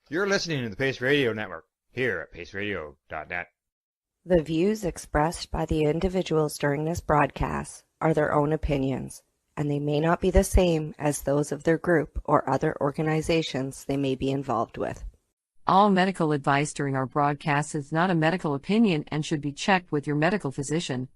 You're listening to the Pace Radio Network here at paceradio.net. The views expressed by the individuals during this broadcast are their own opinions, and they may not be the same as those of their group or other organizations they may be involved with. All medical advice during our broadcast is not a medical opinion and should be checked with your medical physician.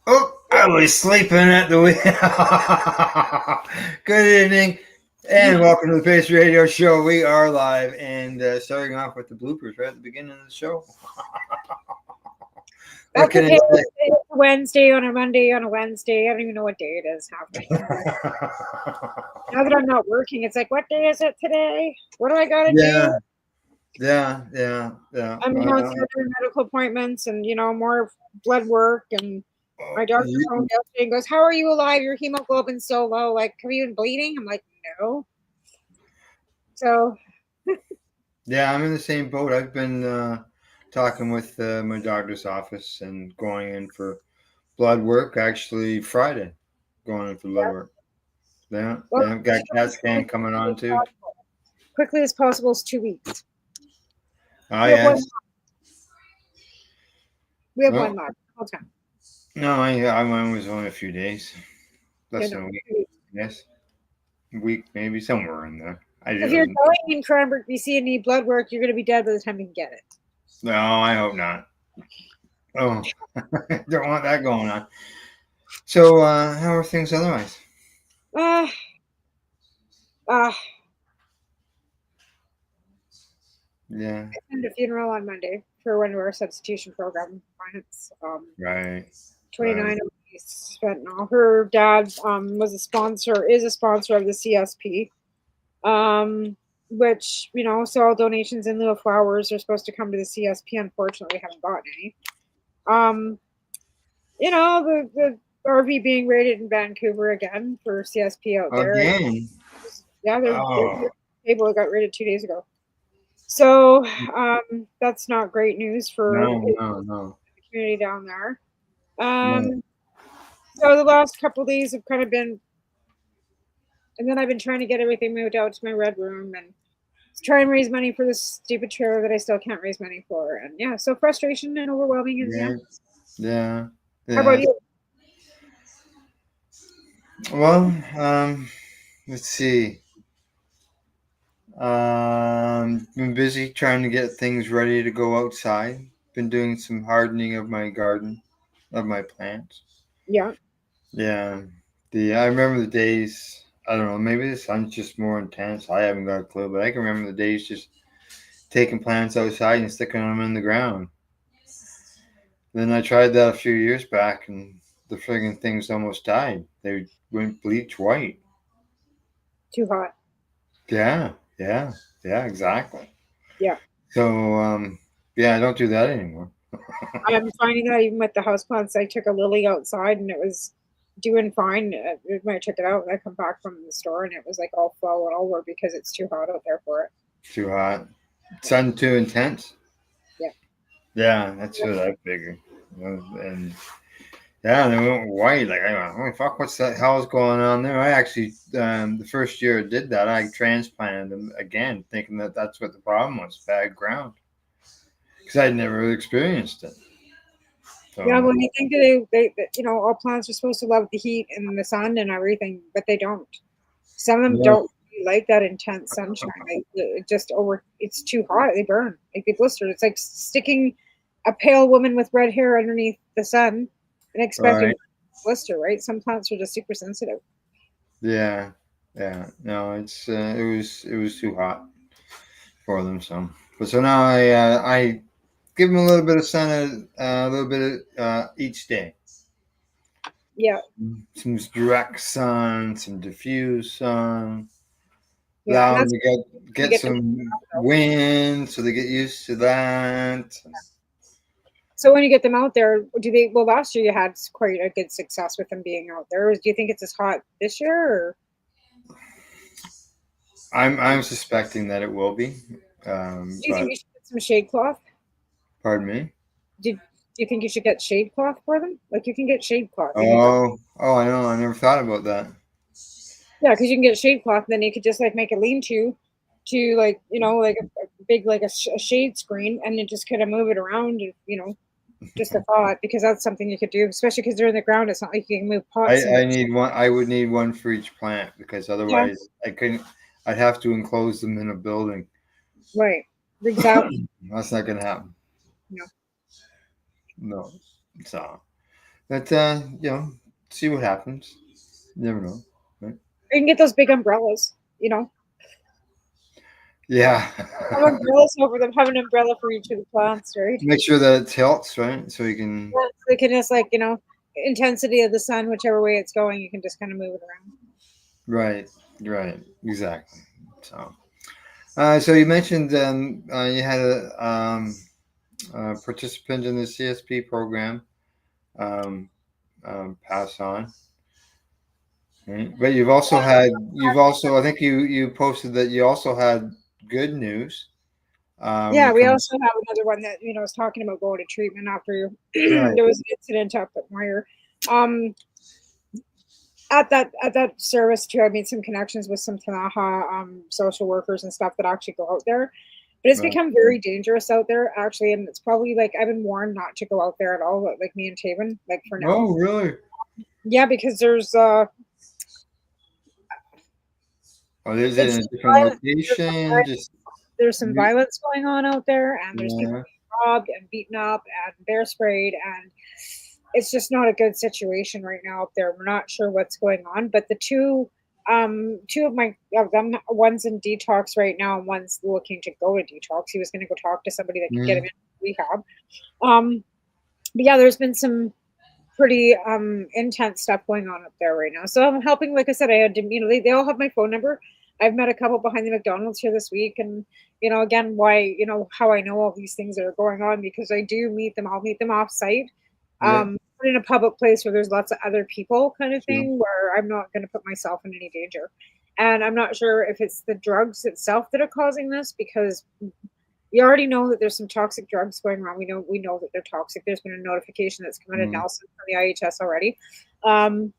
Oh, I was sleeping at the wheel. Good evening, and welcome to the Pace Radio Show. We are live, and starting off with the bloopers right at the beginning of the show. That's okay. It's Wednesday on a Monday on a Wednesday. I don't even know what day it is. Now that I'm not working, it's like, what day is it today? What do I got to do? Yeah. I'm going through medical appointments and, more blood work. And my doctor phoned yesterday and goes, how are you alive? Your hemoglobin's so low. Like, have you been bleeding? I'm like, no. So. Yeah, I'm in the same boat. I've been talking with my doctor's office and going in for blood work. Actually, Friday, going in for blood work. Yeah, I've got CAT scan coming on too. Quickly as possible is 2 weeks. Oh, yes. We have one month. Whole time. No, mine was only a few days. Less than a week. Yes. A week, maybe, somewhere in there. If you're going in Cranbrook, BC and need blood work, you're going to be dead by the time you can get it. No, I hope not. Oh, don't want that going on. So, how are things otherwise? Yeah. I attended a funeral on Monday for one of our substitution program clients. Right. 29 of these spent now. Her dad is a sponsor of the CSP. Which, so all donations in lieu of flowers are supposed to come to the CSP. Unfortunately, we haven't gotten any. The RV being raided in Vancouver again for CSP out there. Again? Yeah, their table got raided 2 days ago. So that's not great news for the community down there. So the last couple of days have kind of been, and then I've been trying to get everything moved out to my red room and try and raise money for this stupid trailer that I still can't raise money for. And yeah, so frustration and overwhelming. And yeah. How about you? Well, let's see. Been busy trying to get things ready to go outside. Been doing some hardening of my garden, of my plants. Yeah. Yeah. I remember the days. I don't know, maybe the sun's just more intense. I haven't got a clue, but I can remember the days just taking plants outside and sticking them in the ground. Then I tried that a few years back, and the friggin' things almost died. They went bleach white. Too hot. Yeah, exactly. Yeah. So, I don't do that anymore. I'm finding that even with the houseplants, I took a lily outside and it was doing fine when I took it out. I come back from the store and it was like all falling over because it's too hot out there for it. Too hot. Sun too intense. Yeah, that's what I figured. And they went white. Like, I went, oh, fuck, what's the hell's going on there? I actually, the first year I did that, I transplanted them again, thinking that that's what the problem was, bad ground, because I'd never really experienced it. So, yeah, well, you think that they all plants are supposed to love the heat and the sun and everything, but they don't. Some of them don't really like that intense sunshine. It's too hot. They burn. Like they blister. It's like sticking a pale woman with red hair underneath the sun and expecting to blister, right? Some plants are just super sensitive. Yeah. No, it was too hot for them. So now I give them a little bit of sun, a little bit each day. Yeah. Some direct sun, some diffuse sun. Allow them to get some wind, so they get used to that. So when you get them out there, do they? Well, last year you had quite a good success with them being out there. Do you think it's as hot this year? Or? I'm suspecting that it will be. Do you think you should get some shade cloth? Pardon me? Do you think you should get shade cloth for them? Like you can get shade cloth. Oh, I know. I never thought about that. Yeah, because you can get shade cloth, and then you could just like make a lean-to, like like a big like a shade screen, and then just kind of move it around. Just a thought, because that's something you could do, especially because they're in the ground. It's not like you can move pots. I need one. I would need one for each plant because otherwise I couldn't. I'd have to enclose them in a building. Right. Exactly. That's not going to happen. No. No. So, but see what happens. You never know. Right? You can get those big umbrellas. Yeah. Have umbrellas over them. Have an umbrella for each of the plants, right? Make sure that it tilts, right? So you can. Yeah, so they can just intensity of the sun, whichever way it's going, you can just kind of move it around. Right. Exactly. So, so you mentioned you had a participant in the CSP program pass on. Right? But I think you posted that you also had good news. Yeah, we also have another one that was talking about going to treatment after there was an incident up at Meyer. At that service too, I made some connections with some Kanaha social workers and stuff that actually go out there. But it's become very dangerous out there, actually, and it's probably I've been warned not to go out there at all. Like me and Taven, for now. Oh, really? Yeah, because there's is it in a different location? There's some violence going on out there, and there's people being robbed and beaten up and bear sprayed, and it's just not a good situation right now up there. We're not sure what's going on, but the two of them, one's in detox right now, and one's looking to go to detox. He was going to go talk to somebody that could get him into rehab. But yeah, there's been some pretty intense stuff going on up there right now. So I'm helping. Like I said, I had to, they all have my phone number. I've met a couple behind the McDonald's here this week, and again, why how I know all these things that are going on, because I do meet them. I'll meet them off site, in a public place where there's lots of other people, kind of thing, where I'm not going to put myself in any danger. And I'm not sure if it's the drugs itself that are causing this, because we already know that there's some toxic drugs going around. We know that they're toxic. There's been a notification that's come out of Nelson from the IHS already. I'm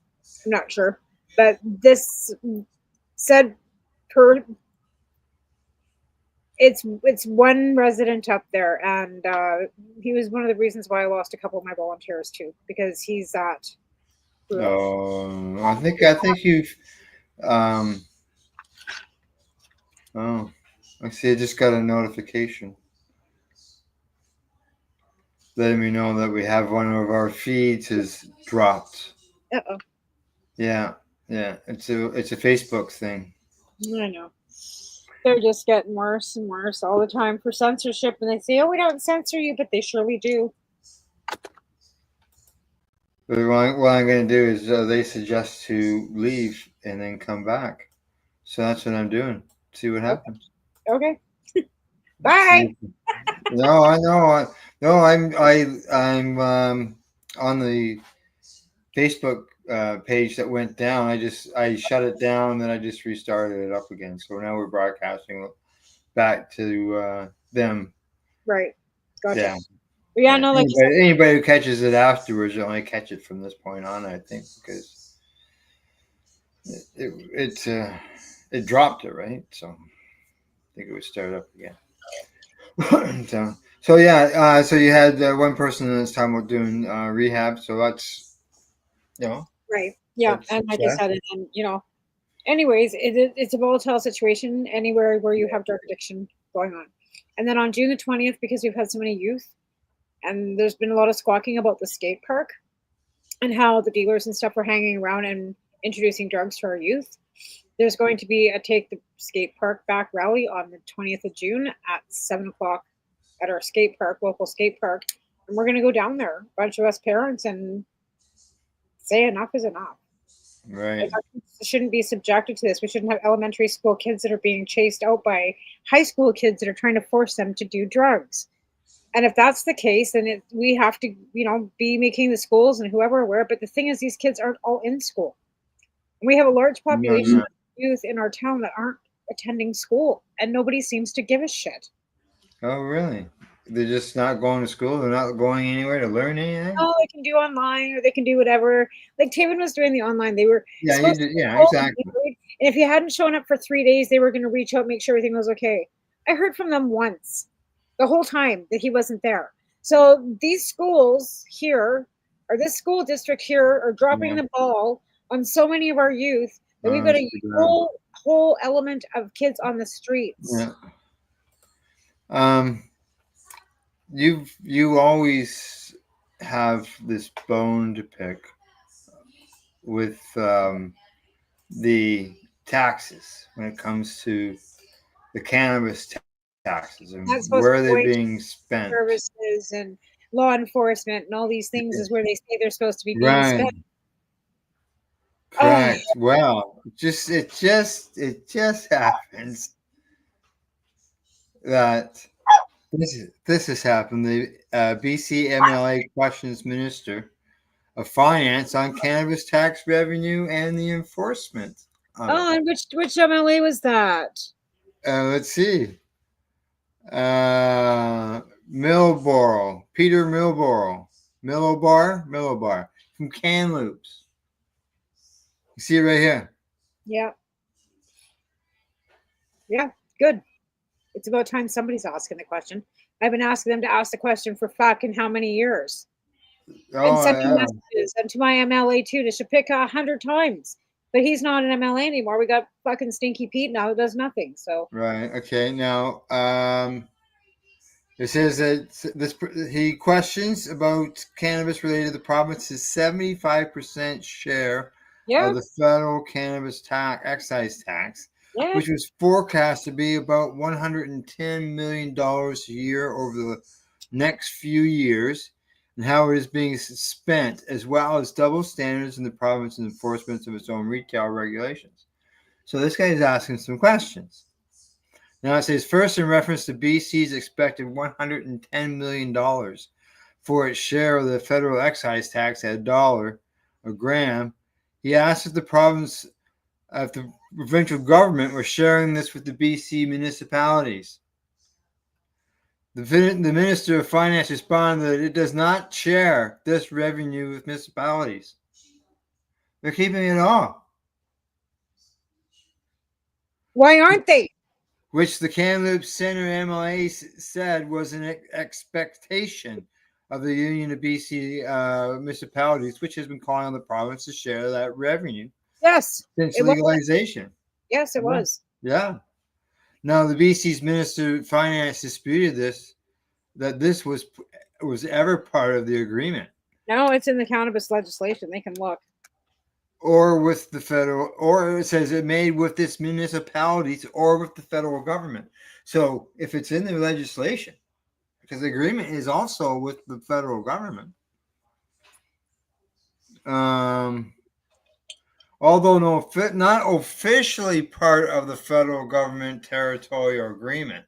not sure, but this said it's one resident up there, and he was one of the reasons why I lost a couple of my volunteers too, because he's that. I think you've. I see. I just got a notification letting me know that we have one of our feeds is dropped. Uh-oh. Yeah. It's a Facebook thing. I know. They're just getting worse and worse all the time for censorship, and they say, "Oh, we don't censor you," but they surely do. But what I'm going to do is they suggest to leave and then come back, so that's what I'm doing. See what happens. Okay. Bye. No, I know. No, I'm on the Facebook page that went down. I shut it down, then I just restarted it up again. So now we're broadcasting back to them. Right. Gotcha. Yeah. No, like anybody who catches it afterwards will only catch it from this point on, I think, because it dropped it, right? So I think it would start up again. So yeah, so you had one person this time about doing rehab, so that's right. Yeah, and like I said, and anyways, it's a volatile situation anywhere where you have drug addiction going on. And then on June the 20th, because we've had so many youth, and there's been a lot of squawking about the skate park and how the dealers and stuff are hanging around and introducing drugs to our youth. There's going to be a Take the Skate Park Back rally on the 20th of June at 7 o'clock at our skate park, local skate park. And we're going to go down there, a bunch of us parents, and say enough is enough. Right. Shouldn't be subjected to this. We shouldn't have elementary school kids that are being chased out by high school kids that are trying to force them to do drugs. And if that's the case, then we have to, be making the schools and whoever aware. But the thing is, these kids aren't all in school. And we have a large population of youth in our town that aren't attending school, and nobody seems to give a shit. Oh, really? They're just not going to school? They're not going anywhere to learn anything? Oh, they can do online, or they can do whatever. Like Taven was doing the online. They were exactly. And if you hadn't shown up for 3 days, they were going to reach out, make sure everything was okay. I heard from them once the whole time that he wasn't there. So these schools here, or this school district here, are dropping the ball on so many of our youth that we've got a whole element of kids on the streets. Yeah. You always have this bone to pick with the taxes when it comes to the cannabis taxes and where are they being spent. Services and law enforcement and all these things is where they say they're supposed to be being spent. Correct. Well, it just happens that this has happened. The BC MLA questions Minister of Finance on cannabis tax revenue and the enforcement. And which MLA was that? Let's see. Millboro, Peter Millboro, Millbar from Kamloops. You see it right here. Yeah. Yeah, good. It's about time somebody's asking the question. I've been asking them to ask the question for fucking how many years? And sending messages, and to my MLA too, to Shapika 100 times. But he's not an MLA anymore. We got fucking Stinky Pete now who does nothing. So right. Okay. Now, it says that he questions about cannabis related to the province's 75% share of the federal cannabis excise tax, which was forecast to be about $110 million a year over the next few years, and how it is being spent, as well as double standards in the province's enforcement of its own retail regulations. So this guy is asking some questions. Now it says, first, in reference to BC's expected $110 million for its share of the federal excise tax at $1 a gram, he asked if the provincial government were sharing this with the BC municipalities. The Minister of Finance responded that it does not share this revenue with municipalities. They're keeping it all. Why aren't they? Which the Kamloops Centre MLA said was an expectation of the Union of BC municipalities, which has been calling on the province to share that revenue. Yes. Since legalization. Yes, it was. Yeah. Now, the BC's Minister of Finance disputed that this was ever part of the agreement. No, it's in the cannabis legislation. They can look. Or with the federal, or it says it made with its municipalities or with the federal government. So if it's in the legislation, because the agreement is also with the federal government. Although not officially part of the federal government territorial agreement,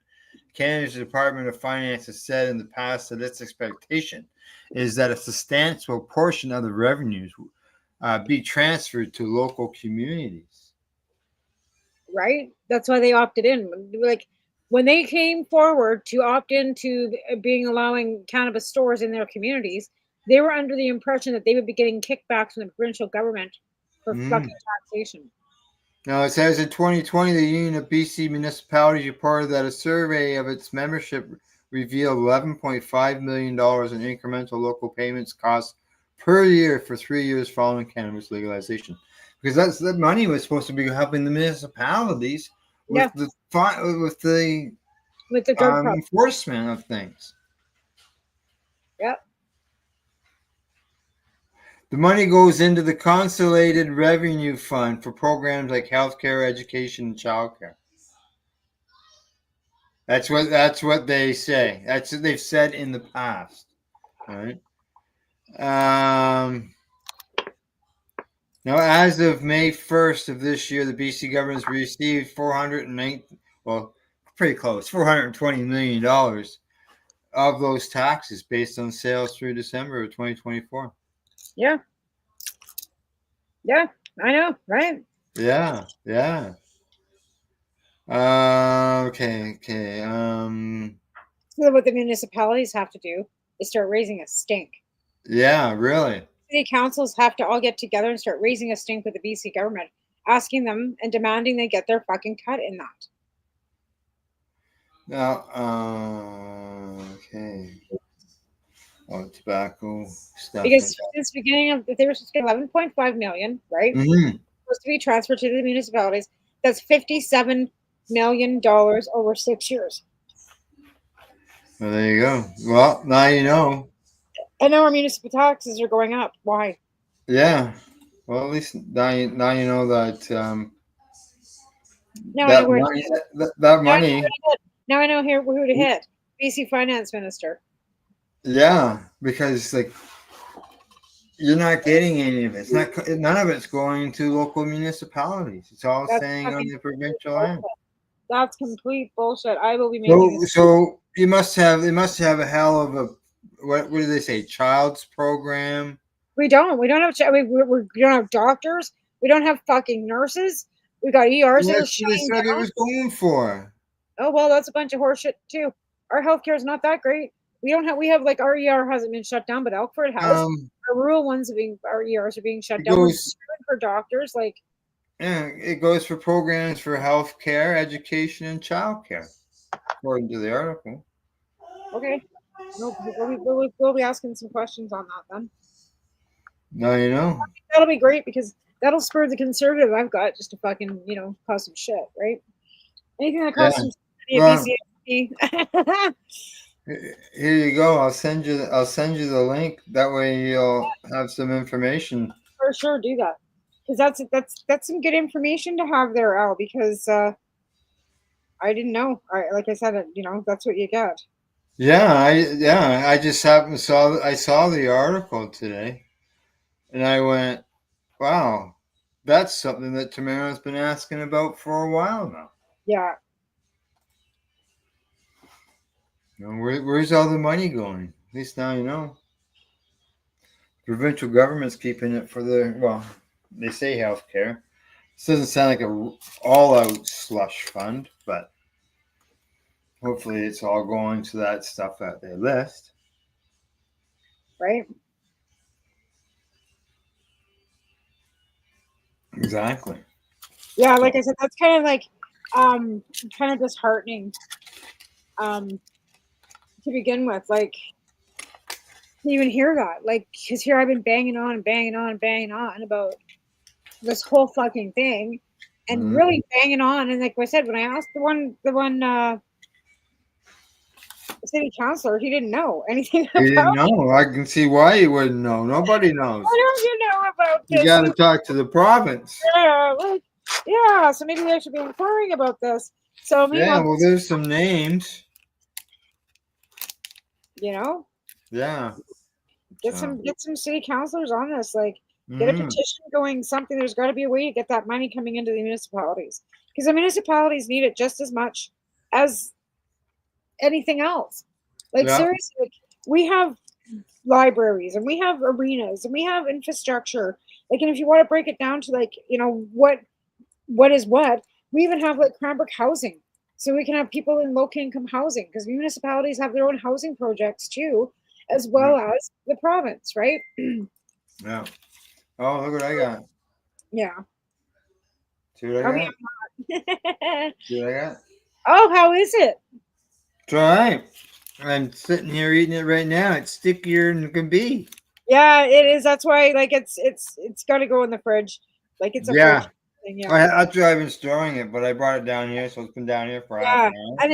Canada's Department of Finance has said in the past that its expectation is that a substantial portion of the revenues be transferred to local communities. Right? That's why they opted in. Like when they came forward to opt into allowing cannabis stores in their communities, they were under the impression that they would be getting kickbacks from the provincial government for fucking taxation. Now, it says in 2020, the Union of BC Municipalities reported that a survey of its membership revealed $11.5 million in incremental local payments costs per year for 3 years following cannabis legalization. Because that money was supposed to be helping the municipalities with the enforcement of things. Yep. The money goes into the Consolidated Revenue Fund for programs like healthcare, education, and childcare. That's what they say. That's what they've said in the past. All right. Now, as of May 1st of this year, the BC government has received $420 million of those taxes based on sales through December of 2024. Yeah. Yeah, I know, right? Yeah. Okay. So what the municipalities have to do is start raising a stink. Yeah, really. City councils have to all get together and start raising a stink with the BC government, asking them and demanding they get their fucking cut in that. Now, okay. Oh, tobacco stuff. Because since the beginning of, they were supposed to get 11.5 million, right? Supposed to be transferred to the municipalities. That's $57 million over 6 years. Well, there you go. Well, now you know. And now our municipal taxes are going up. Why? Yeah. Well, at least now you know that Now I know where money, that money. Now I know here who to hit. BC Finance Minister. Yeah, because like you're not getting any of it. It's not. None of it's going to local municipalities. It's all staying on the provincial end. That's complete bullshit. I will be making. So you must have. They must have a hell of a. What do they say? Child's program. We don't. We don't have. We don't have doctors. We don't have fucking nurses. We got ERs that are shutting down. It was going for. Oh well, that's a bunch of horseshit too. Our healthcare is not that great. We don't have. We have like our ER hasn't been shut down, but Elkford has. Our rural ones our ERs are being shut down. We're for doctors, like. Yeah, it goes for programs for healthcare, education, and childcare, according to the article. Okay. No, we'll be asking some questions on that then. Now you know. That'll be great because that'll spur the conservative I've got just to fucking, cause some shit, right? Anything that costs some shit. Here you go. I'll send you the link. That way you'll have some information. For sure, do that. Because that's some good information to have there, Al, because I didn't know. Like I said, that's what you get. I just happened I saw the article today, and I went, wow, that's something that Tamara's been asking about for a while now. Yeah. Where's all the money going? At least now you know. Provincial government's keeping it for they say healthcare. This doesn't sound like a all-out slush fund, but hopefully it's all going to that stuff that they list. Right. Exactly. Yeah, like I said, that's kind of like kind of disheartening to begin with. Like, to even hear that. Like, because here I've been banging on about this whole fucking thing and really banging on. And like I said, when I asked the one city councilor, he didn't know anything about it. He didn't know. I can see why he wouldn't know. Nobody knows. Why don't you know about this? You got to talk to the province. Yeah, so maybe they should be inquiring about this. So well, there's some names. Yeah. Get some city councilors on this. Like, get a petition going, something. There's got to be a way to get that money coming into the municipalities, because the municipalities need it just as much as anything else. Like, seriously, like, we have libraries and we have arenas and we have infrastructure. Like, and if you want to break it down to like, what is what, we even have like Cranbrook housing. So we can have people in low income housing, because municipalities have their own housing projects too, as well as the province, right? Yeah. Oh, look what I got. Yeah. See what I got? See what I got? Oh, how is it? It's all right. I'm sitting here eating it right now. It's stickier than it can be. Yeah, it is. That's why, like, it's got to go in the fridge. Like, it's a fridge thing. Yeah. Actually, I've been storing it, but I brought it down here, so it's been down here for half an hour.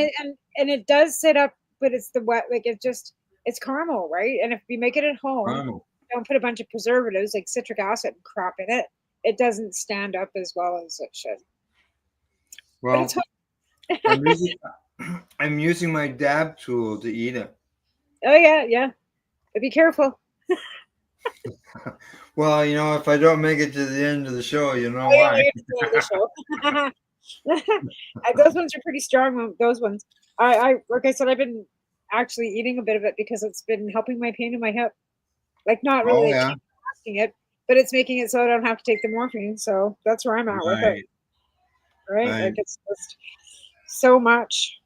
And it does sit up, but it's the wet. Like, it's caramel, right? And if you make it at home, don't put a bunch of preservatives like citric acid and crap in it. It doesn't stand up as well as it should. Well, I'm using my dab tool to eat it. Oh yeah. But be careful. Well, if I don't make it to the end of the show, you know why. Those ones are pretty strong. Those ones. I like I said, I've been actually eating a bit of it because it's been helping my pain in my hip. Like not Oh, really yeah. asking it, but it's making it so I don't have to take the morphine. So that's where I'm at with it. Right. Right? Right. Like it's just so much.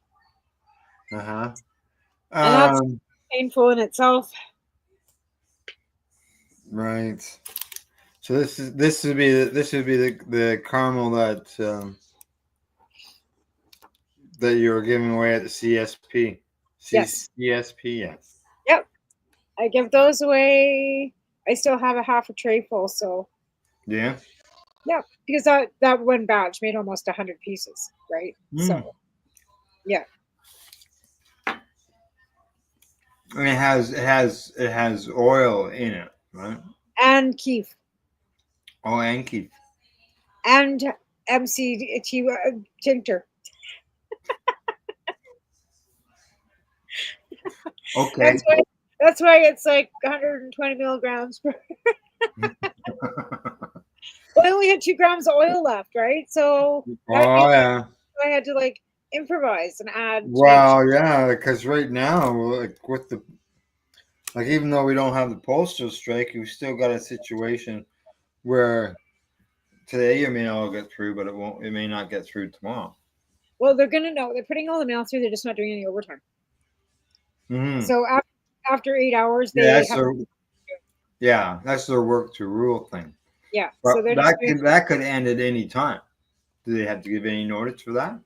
Uh-huh. And that's painful in itself. Right. So this would be the caramel that that you were giving away at the CSP. Yes. CSP, yeah. Yep. I give those away. I still have a half a tray full, so Yeah. yeah, because that one batch made almost 100 pieces, right? So yeah. And it has oil in it, right? And Keef Oh, and Keith. and MC tincture. Okay. That's why it's like 120 milligrams per. Well, I only had 2 grams of oil left, right? So Oh, yeah. I had to like improvise and add. Well, yeah, because right now, like with the even though we don't have the postal strike, we still got a situation where today you may all get through, but it may not get through tomorrow. Well, they're gonna know. They're putting all the mail through. They're just not doing any overtime. Mm-hmm. So after 8 hours, they Yeah, that's their work to rule thing. Yeah, but so that could end at any time. Do they have to give any notice for that?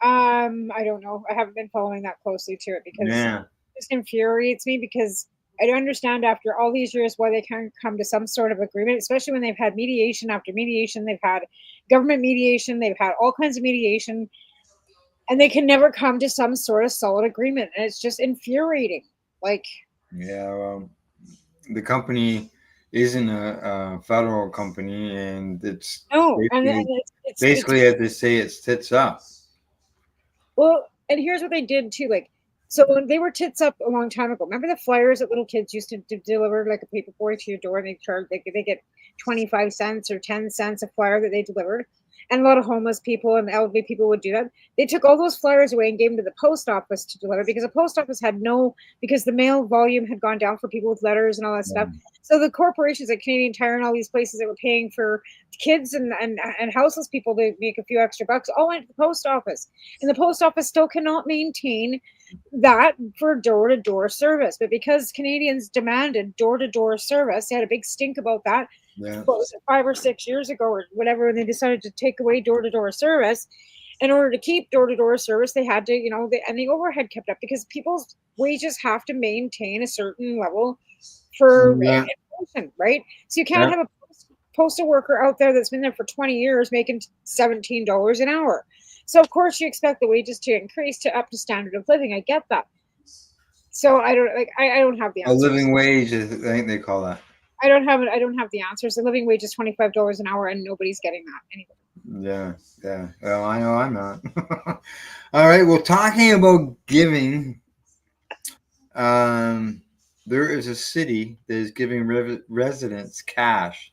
I don't know. I haven't been following that closely to it because it just infuriates me because I don't understand after all these years why they can't come to some sort of agreement, especially when they've had mediation after mediation, they've had government mediation, they've had all kinds of mediation, and they can never come to some sort of solid agreement, and it's just infuriating. Like, yeah, well, the company isn't a federal company, and it's basically as they say, it's tits up. Well, and here's what they did too. Like, so when they were tits up a long time ago, remember the flyers that little kids used to deliver like a paper boy to your door, and they get 25 cents or 10 cents a flyer that they delivered, and a lot of homeless people and elderly people would do that. They took all those flyers away and gave them to the post office to deliver because the post office had because the mail volume had gone down for people with letters and all that stuff. So the corporations like Canadian Tire and all these places that were paying for kids and houseless people to make a few extra bucks all went to the post office, and the post office still cannot maintain that for door-to-door service. But because Canadians demanded door-to-door service, they had a big stink about that. Yeah. What was it, 5 or 6 years ago or whatever, and they decided to take away door-to-door service. In order to keep door-to-door service, they had to, and the overhead kept up because people's wages have to maintain a certain level for inflation, right? So you can't have a postal worker out there that's been there for 20 years making $17 an hour. So of course you expect the wages to increase to up to standard of living. I get that. So I don't have the answers. A living wage, I think they call that. I don't have the answers. The living wage is $25 an hour, and nobody's getting that anyway. Yeah. Well, I know I'm not. All right. Well, talking about giving, there is a city that is giving residents cash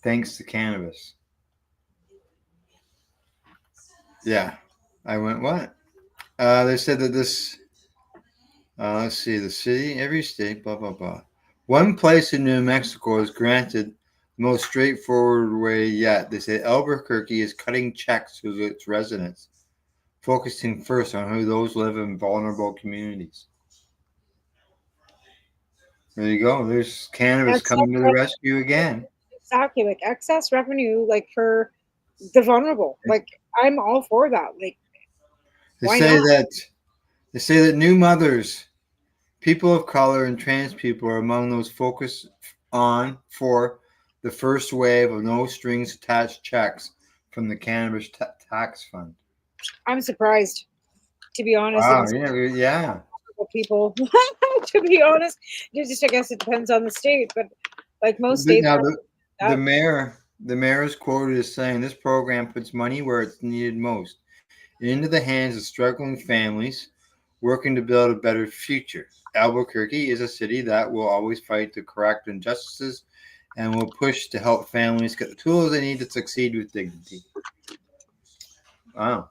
thanks to cannabis. Yeah. I went, what? They said that this, let's see, the city, every state, blah, blah, blah. One place in New Mexico is granted the most straightforward way yet. They say Albuquerque is cutting checks to its residents, focusing first on who those live in vulnerable communities. There you go. There's cannabis coming to the rescue again. Exactly, like excess revenue, like for the vulnerable. Like I'm all for that. Like they say that new mothers, people of color, and trans people are among those focused on for the first wave of no strings attached checks from the cannabis tax fund. I'm surprised, to be honest. Wow, yeah. People, to be honest, I guess it depends on the state, but like most states. Now, the mayor is quoted as saying this program puts money where it's needed most, into the hands of struggling families working to build a better future. Albuquerque is a city that will always fight to correct injustices and will push to help families get the tools they need to succeed with dignity. Wow.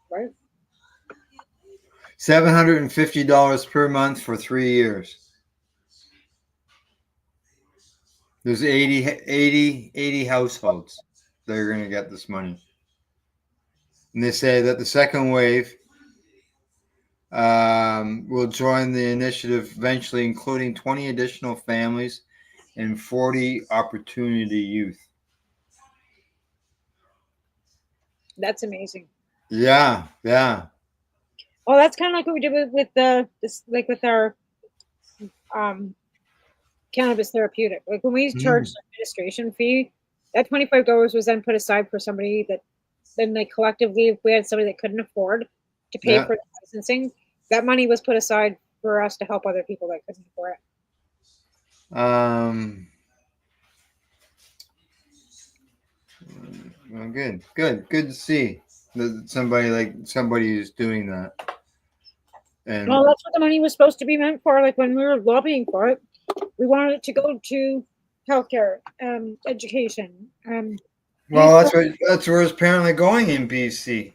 Right. $750 per month for 3 years. There's 80 households that are going to get this money. And they say that the second wave will join the initiative eventually, including 20 additional families and 40 opportunity youth. That's amazing. Yeah. Well, that's kind of like what we did with our cannabis therapeutic. Like when we charged the administration fee, that $25 was then put aside for somebody that then like collectively, if we had somebody that couldn't afford to pay for the licensing, that money was put aside for us to help other people that couldn't afford it. Well, good to see that somebody is doing that. And well, that's what the money was supposed to be meant for. Like when we were lobbying for it, we wanted it to go to healthcare, education. Well, that's where it's apparently going in BC.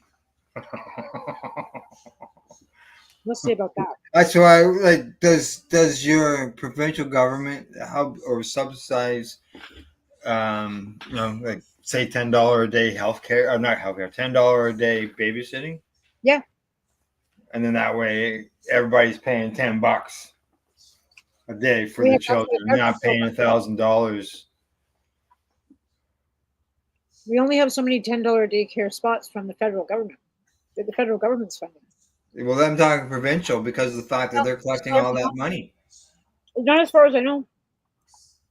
Let's see about that. That's why, like, does your provincial government help or subsidize, like say $10 a day healthcare, or not healthcare, $10 a day babysitting? Yeah. And then that way, everybody's paying $10 a day for the children. You're not paying $1,000. We only have so many $10 daycare spots from the federal government. The federal government's funding. Well, I'm talking provincial because of the fact that they're collecting all that money. Not as far as I know.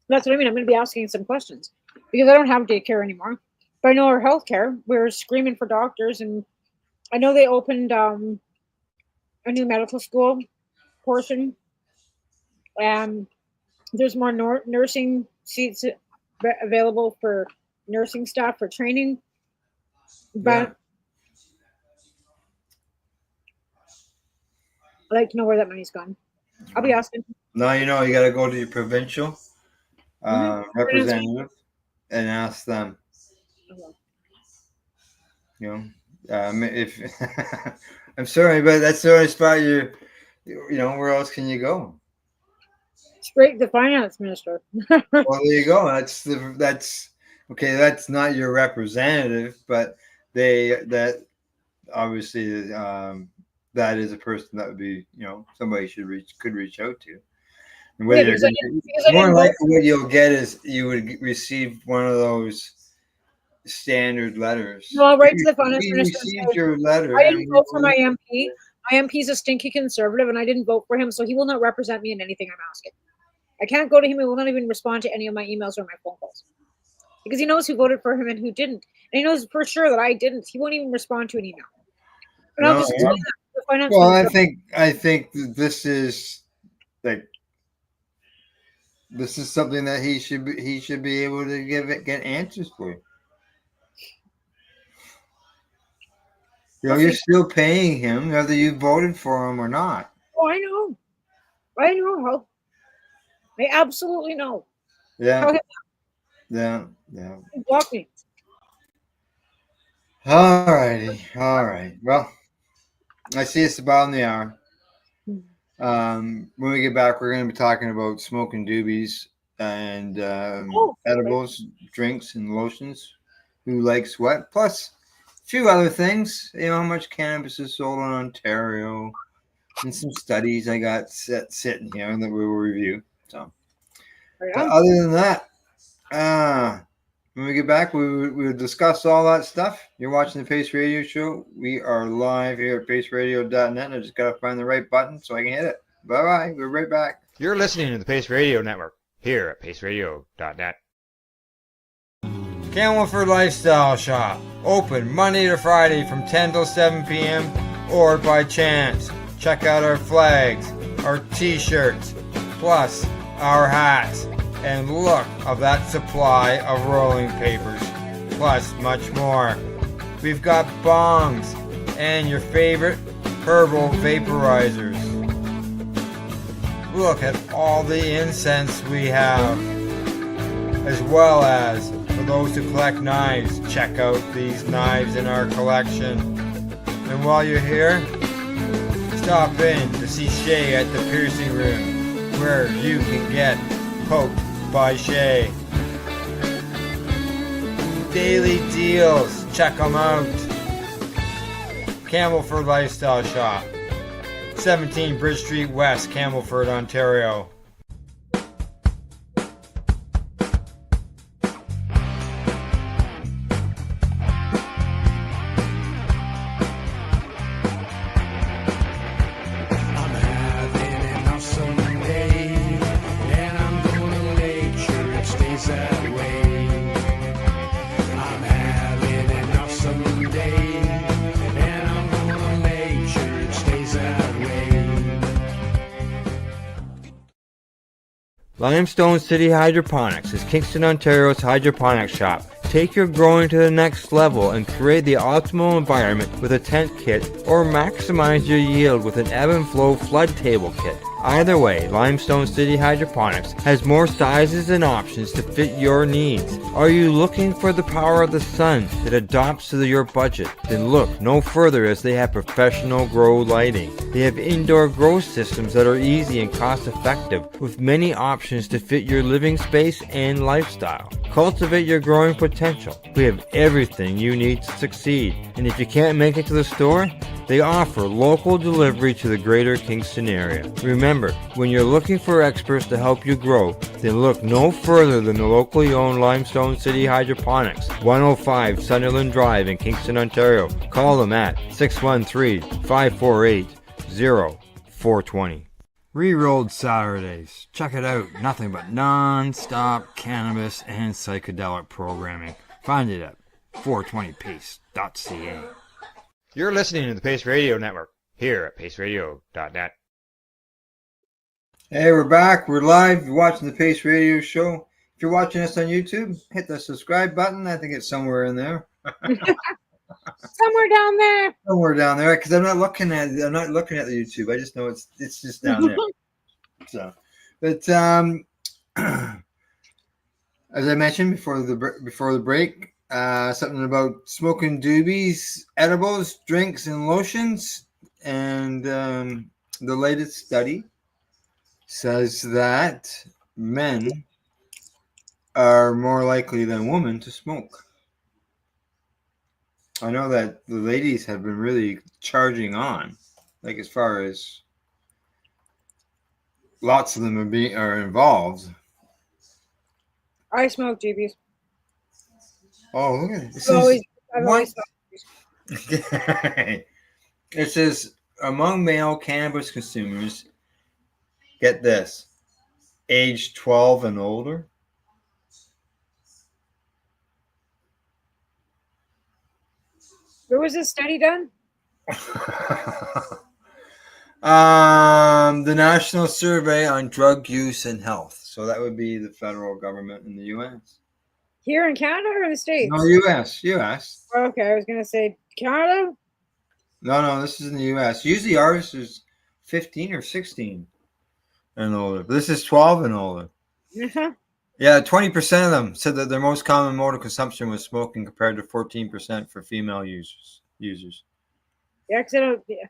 That's what I mean. I'm going to be asking some questions because I don't have daycare anymore. But I know our healthcare, we're screaming for doctors, and I know they opened a new medical school portion. There's more nursing seats available for nursing staff for training. But I'd like to know where that money's gone. I'll be asking. No, you got to go to your provincial representative and ask them. If I'm sorry, but that's the only spot where else can you go? Straight to the finance minister. Well, there you go. That's okay. That's not your representative, but that obviously that is a person that would be somebody could reach out to. And whether more likely what you'll get is you would receive one of those standard letters. No, I'll write to the finance minister. Received your letter. I didn't vote for my MP. My MP is a stinky conservative, and I didn't vote for him, so he will not represent me in anything I'm asking. I can't go to him. He will not even respond to any of my emails or my phone calls because he knows who voted for him and who didn't, and he knows for sure that I didn't. He won't even respond to an email. And I'll just tell you that the finance minister. I think this is this is something that he should be able to get answers for. You're still paying him whether you voted for him or not. Oh, I know how. I absolutely know. Yeah. Yeah. He blocked me. All right. Well, I see it's about in the hour. When we get back, we're going to be talking about smoking doobies and edibles, drinks, and lotions. Who likes what? Plus a few other things. How much cannabis is sold in Ontario, and some studies I got sitting here that we will review. So, other than that, when we get back, we'll discuss all that stuff. You're watching the Pace Radio Show. We are live here at paceradio.net. I just got to find the right button so I can hit it. Bye-bye. We're right back. You're listening to the Pace Radio Network here at paceradio.net. Camelford Lifestyle Shop. Open Monday to Friday from 10 till 7 p.m. or by chance. Check out our flags, our t-shirts, plus our hats. And look of that supply of rolling papers, plus much more. We've got bongs and your favorite herbal vaporizers. Look at all the incense we have, as well as for those who collect knives, check out these knives in our collection. And while you're here, Stop in to see Shay at the piercing room, where you can get poked by Shay. Daily deals, check them out. Campbellford Lifestyle Shop, 17 Bridge Street West, Campbellford, Ontario. Limestone City Hydroponics is Kingston, Ontario's hydroponics shop. Take your growing to the next level and create the optimal environment with a tent kit, or maximize your yield with an ebb and flow flood table kit. Either way, Limestone City Hydroponics has more sizes and options to fit your needs. Are you looking for the power of the sun that adapts to your budget? Then look no further, as they have professional grow lighting. They have indoor grow systems that are easy and cost effective, with many options to fit your living space and lifestyle. Cultivate your growing potential. We have everything you need to succeed. And if you can't make it to the store, they offer local delivery to the greater Kingston area. Remember, when you're looking for experts to help you grow, then look no further than the locally owned Limestone City Hydroponics, 105 Sunderland Drive in Kingston, Ontario. Call them at 613-548-0420. Rerolled Saturdays. Check it out. Nothing but non-stop cannabis and psychedelic programming. Find it at 420pace.ca. You're listening to the Pace Radio Network, here at paceradio.net. Hey, we're back. We're live. You're watching the Pace Radio Show. If you're watching us on YouTube, hit the subscribe button. I think it's somewhere in there. Somewhere down there. Somewhere down there, because I'm not looking at the YouTube. I just know it's just down there. So, but as I mentioned before the break, something about smoking doobies, edibles, drinks, and lotions, and the latest study says that men are more likely than women to smoke. I know that the ladies have been really charging on, like as far as lots of them are involved. I smoke GBs. Oh, look at this! I've always It says among male cannabis consumers, get this, age 12 and older. Where was this study done? The National Survey on Drug Use and Health. So that would be the federal government in the U.S. Here in Canada or in the States? No, U.S. U.S. Okay, I was going to say Canada. No, this is in the U.S. Usually ours is 15 or 16 and older. But this is 12 and older. Uh-huh. Yeah, 20% of them said that their most common mode of consumption was smoking, compared to 14% for female users. Yeah, because I don't. Yeah.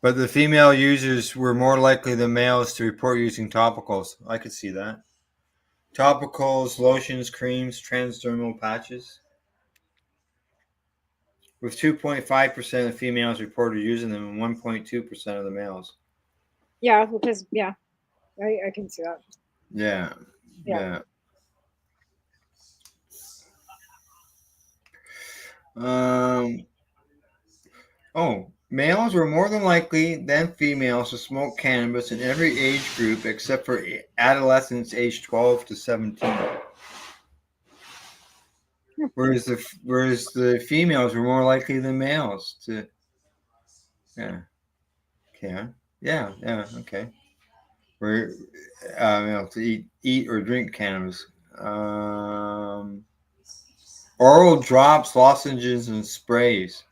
But the female users were more likely than males to report using topicals. I could see that. Topicals, lotions, creams, transdermal patches. With 2.5% of females reported using them and 1.2% of the males. Yeah, because, I can see that. Yeah. Males were more than likely than females to smoke cannabis in every age group except for adolescents aged 12 to 17. Whereas the females were more likely than males to. Yeah. Okay. Were to eat or drink cannabis. Oral drops, lozenges, and sprays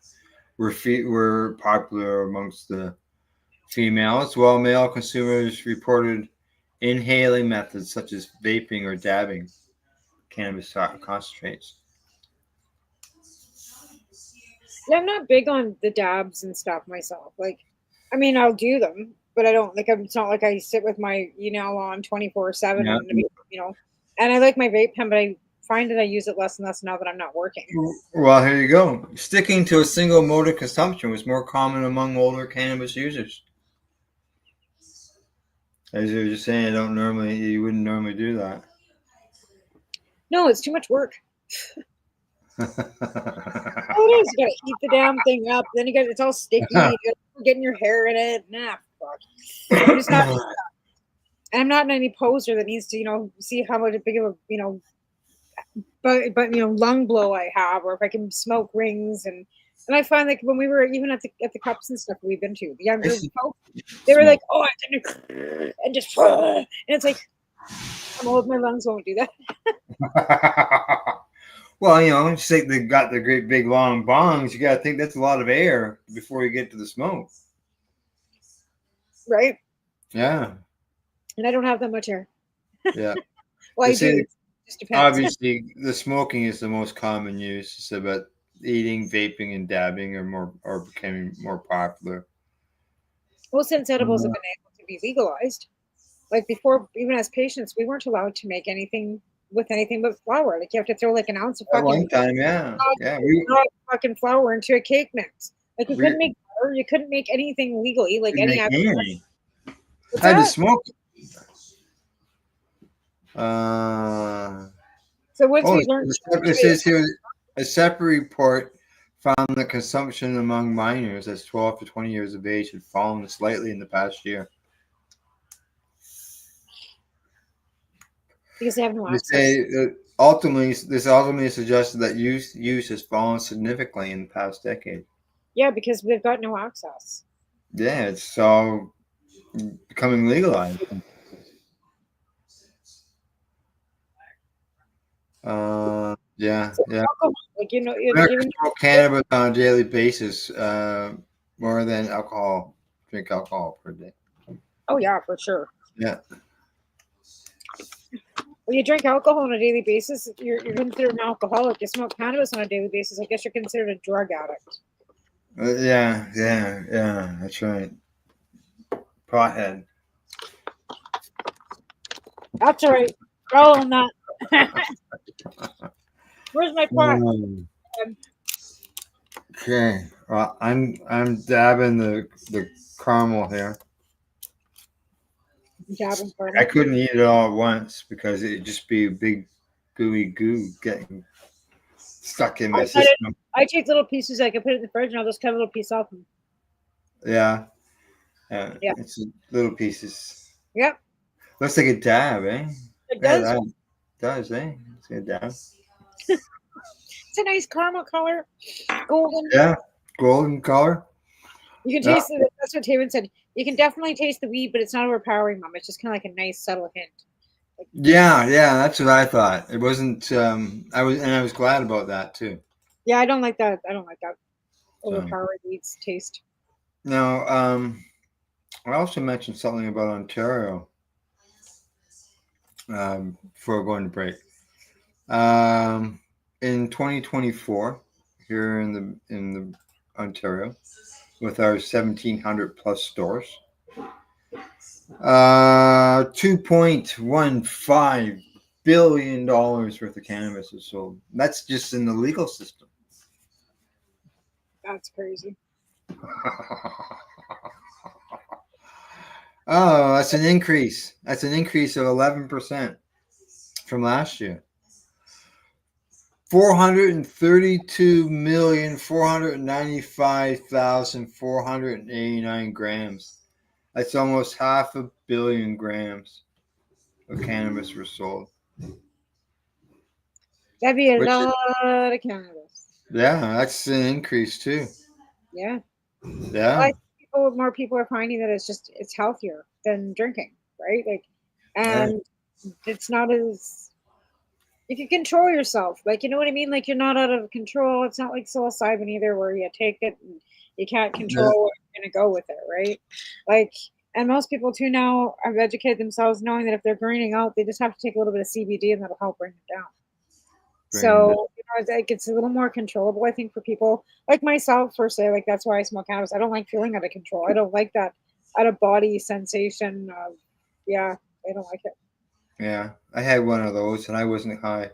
were popular amongst the females, while male consumers reported inhaling methods such as vaping or dabbing cannabis concentrates. Yeah, I'm not big on the dabs and stuff myself. Like, I mean, I'll do them, but I don't like. It's not like I sit with my on 24/7, Yeah. And I like my vape pen, but I find that I use it less and less now that I'm not working. Well, here you go. Sticking to a single mode of consumption was more common among older cannabis users. As you were just saying, you wouldn't normally do that. No, it's too much work. Oh, it is. You gotta heat the damn thing up. Then it's all sticky. You gotta getting your hair in it. Nah, fuck. I'm just not. And I'm not any poser that needs to, see how much big of a, but lung blow I have, or if I can smoke rings, and I find like when we were even at the cups and stuff we've been to, the younger folks, they were like, oh, I didn't, and just, and it's like, I'm old, my lungs won't do that. Well, just like they got the great big long bongs, you got to think that's a lot of air before you get to the smoke. Right? Yeah. And I don't have that much hair. Yeah. Well, I do. It just depends. Obviously, the smoking is the most common use. So, but eating, vaping, and dabbing are becoming more popular. Well, since edibles have been able to be legalized, like before, even as patients, we weren't allowed to make anything with anything but flour. Like you have to throw like an ounce of At fucking one time, yeah. fucking flour into a cake mix. Like you couldn't make butter, you couldn't make anything legally. Like any anything. I had to smoke. So once we learned, it says here a separate report found that consumption among minors that's 12 to 20 years of age had fallen slightly in the past year. Because they have no access. This ultimately suggested that use has fallen significantly in the past decade. Yeah, because they've got no access. Yeah, it's all becoming legalized. Yeah. Like Americans smoke cannabis on a daily basis, more than drink alcohol per day. Oh yeah, for sure. Yeah. When you drink alcohol on a daily basis, you're considered an alcoholic. You smoke cannabis on a daily basis, I guess you're considered a drug addict. Yeah, that's right. Pothead. That's all right. Roll on that. Where's my pot? Okay. Well, I'm dabbing the caramel here. Dabbing caramel. I couldn't eat it all at once because it'd just be a big gooey goo getting stuck in my system. I take little pieces. I can put it in the fridge, and I'll just cut a little piece off them. Yeah. It's little pieces. Yep. Looks like a dab, eh? It does. Yeah, it does, eh? It's a dab. It's a nice caramel color, golden. Yeah, golden color. You can taste it. That's what Taven said. You can definitely taste the weed, but it's not overpowering, Mom. It's just kind of like a nice, subtle hint. Yeah, that's what I thought. It wasn't. I was glad about that too. Yeah, I don't like that. I don't like that overpowering weeds taste. Now, I also mentioned something about Ontario before going to break. In 2024, here in the Ontario, with our 1,700 plus stores, $2.15 billion worth of cannabis is sold. That's just in the legal system. That's crazy. Oh, that's an increase. That's an increase of 11% from last year. 432,495,489 grams. That's almost 500 million grams of cannabis were sold. That'd be a lot of cannabis. Yeah, that's an increase too. Yeah. Yeah. Well, I think more people are finding that it's healthier than drinking, right? Like, and it's not as, you can control yourself. Like, you know what I mean? Like, you're not out of control. It's not like psilocybin either, where you take it and you can't control where you're going to go with it, right? Like, and most people too now have educated themselves knowing that if they're greening out, they just have to take a little bit of CBD and that'll help bring it down. So it's like it's a little more controllable, I think, for people like myself. For say, like that's why I smoke cannabis. I don't like feeling out of control. I don't like that out of body sensation of, yeah, I don't like it. Yeah, I had one of those, and I wasn't high.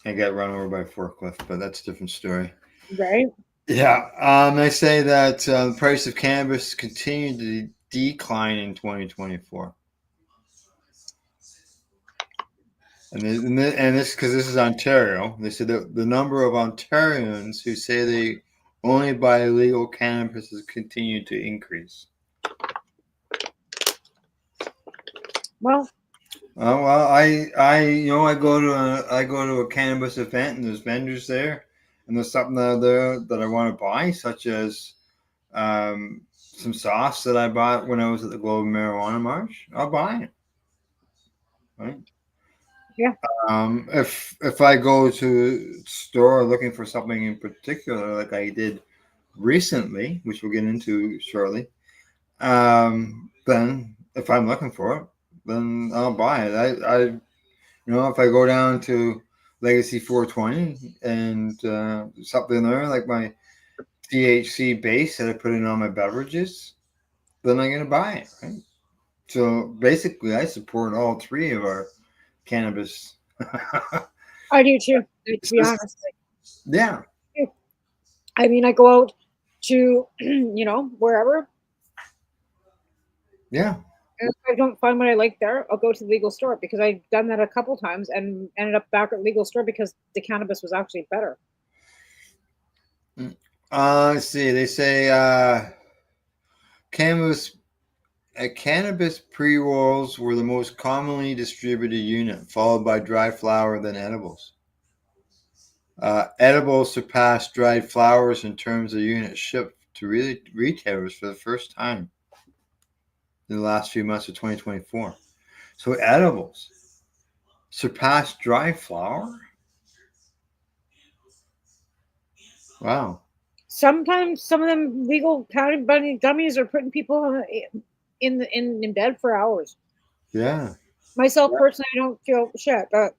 I got run over by a forklift, but that's a different story. Right. Yeah, they say that the price of cannabis continued to decline in 2024. And this because this is Ontario. They said that the number of Ontarians who say they only buy legal cannabis has continued to increase. Well, I go to a cannabis event and there's vendors there, and there's something there that I want to buy, such as some sauce that I bought when I was at the Global Marijuana March. I'll buy it. Right. Yeah. If I go to a store looking for something in particular, like I did recently, which we'll get into shortly, then if I'm looking for it, then I'll buy it. If I go down to Legacy 420 and something there like my THC base that I put in all my beverages, then I'm gonna buy it. Right. So basically, I support all three of our cannabis. I do too, to be honest. Yeah. I mean, I go out to, wherever. Yeah. And if I don't find what I like there, I'll go to the legal store, because I've done that a couple times and ended up back at legal store because the cannabis was actually better. Let's see. They say cannabis pre-rolls were the most commonly distributed unit, followed by dry flower, then edibles. Edibles surpassed dried flowers in terms of units shipped to retailers for the first time in the last few months of 2024. So edibles surpassed dry flower? Wow. Sometimes some of them legal county bunny gummies are putting people in bed for hours. Yeah. Myself personally, I don't feel shit, but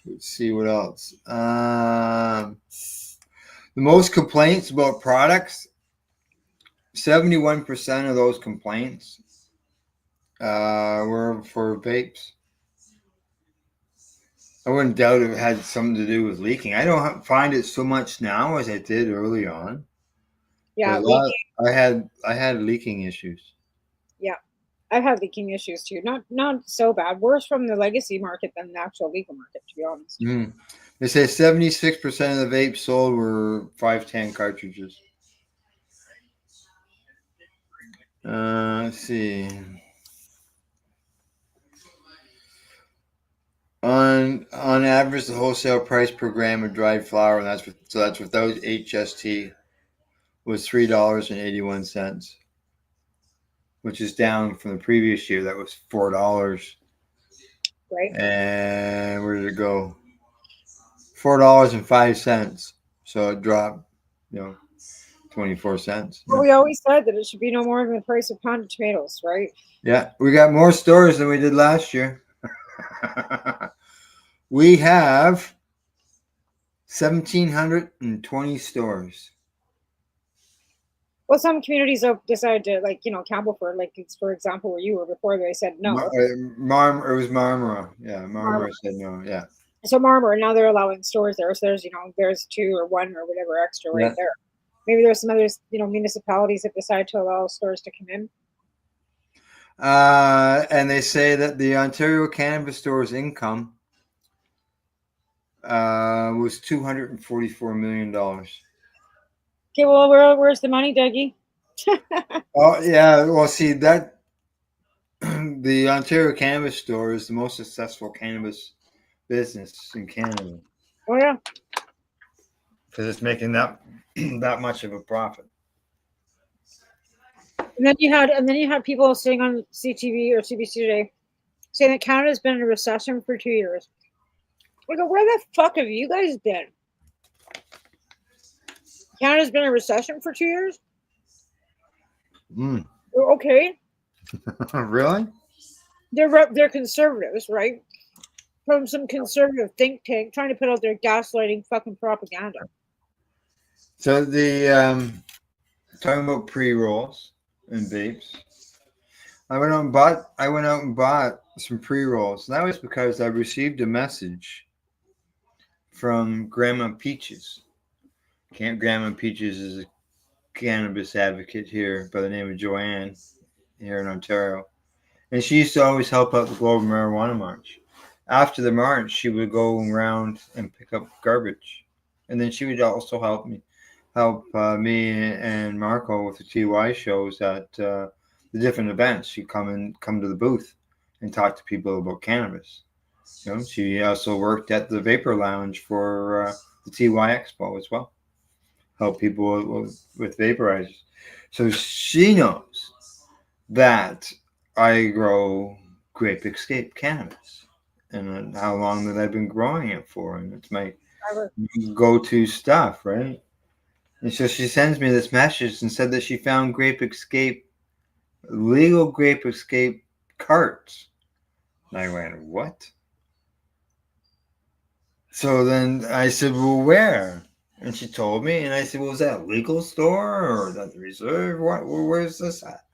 let's see what else. The most complaints about products, 71% of those complaints were for vapes. I wouldn't doubt it had something to do with leaking. I don't find it so much now as I did early on. Yeah, I had leaking issues. Yeah, I've had leaking issues too. Not so bad. Worse from the legacy market than the actual legal market, to be honest. They say 76% of the vapes sold were 510 cartridges. Let's see. On average, the wholesale price per gram of dried flower, and that's without HST, was $3.81, which is down from the previous year. That was $4. Right. And where did it go? $4.05. So it dropped, 24 cents. Well, we always said that it should be no more than the price of pound of tomatoes, right? Yeah, we got more stores than we did last year. We have 1,720 stores. Well, some communities have decided to, like, Campbellford, like, for example, where you were before, they said no. It was Marmora. Yeah, Marmora said no. Yeah. So Marmora, now they're allowing stores there. So there's 2 or 1 or whatever extra right there. Maybe there's some other, municipalities that decide to allow stores to come in. And they say that the Ontario Cannabis Store's income was $244 million. Okay, well, where's the money, Dougie? Oh yeah, well, see that the Ontario Cannabis Store is the most successful cannabis business in Canada. Oh yeah, because it's making that much of a profit. And then you had people saying on CTV or CBC today saying that Canada's been in a recession for 2 years. I go, where the fuck have you guys been? Canada's been in a recession for 2 years? Mm. Okay, Really? they're conservatives, right? From some conservative think tank trying to put out their gaslighting fucking propaganda. So talking about pre-rolls and vapes. I went out and bought some pre-rolls. And that was because I received a message from Grandma Peaches. Grandma Peaches is a cannabis advocate here by the name of Joanne here in Ontario. And she used to always help out the Global Marijuana March. After the march, she would go around and pick up garbage. And then she would also help me and Marco with the TY shows at the different events. She'd come to the booth and talk to people about cannabis. You know, she also worked at the Vapor Lounge for the TY Expo as well. Help people with vaporizers. So she knows that I grow Grape Escape cannabis and how long that I've been growing it for. And it's my go-to stuff, right? And so she sends me this message and said that she found legal Grape Escape carts. And I went, what? So then I said, well, where? And she told me, and I said, well, is that a legal store or is that the reserve? Where's this at?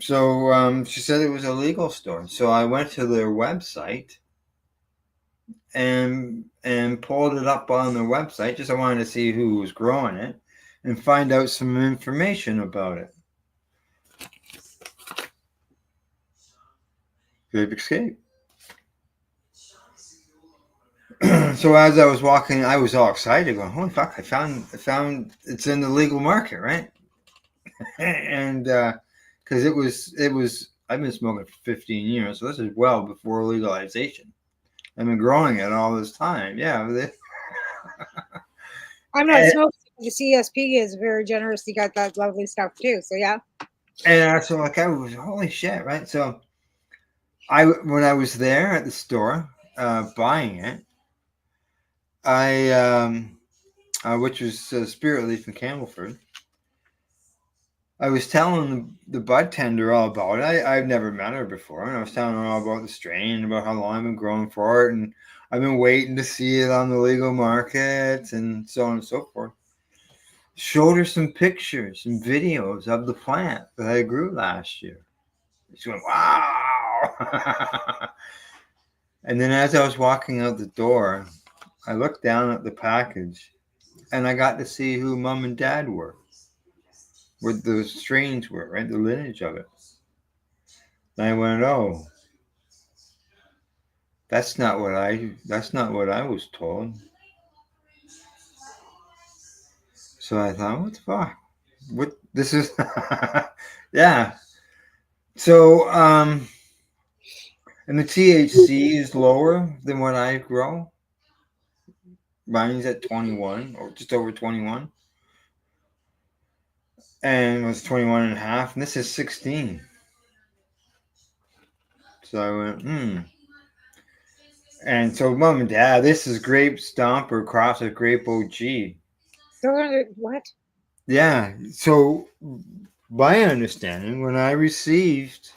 So she said it was a legal store. So I went to their website and pulled it up on their website. Just I wanted to see who was growing it and find out some information about it. Grape Escape. So as I was walking, I was all excited, going, "Holy fuck! I found it's in the legal market, right?" And because it was, I've been smoking for 15 years, so this is well before legalization. I've been growing it all this time. Yeah. I'm not smoking. The CSP is very generous. He got that lovely stuff too. So yeah. And so like I was, holy shit, right? So when I was there at the store buying it, which was Spirit Leaf in Campbellford, I was telling the bud tender all about it. I've never met her before, and I was telling her all about the strain, about how long I've been growing for it, and I've been waiting to see it on the legal market, and so on and so forth. Showed her some pictures and videos of the plant that I grew last year. She went, wow! And then as I was walking out the door, I looked down at the package, and I got to see who Mom and Dad were. What the strains were, right? The lineage of it. And I went, oh, that's not what I was told. So I thought, what the fuck? What this is yeah. So and the THC is lower than what I grow. Mine's at 21 or just over 21. And it was 21 and a half, and this is 16. So I went, And so Mom and Dad, this is Grape Stomper crossed with Grape OG. What? Yeah. So my understanding, when I received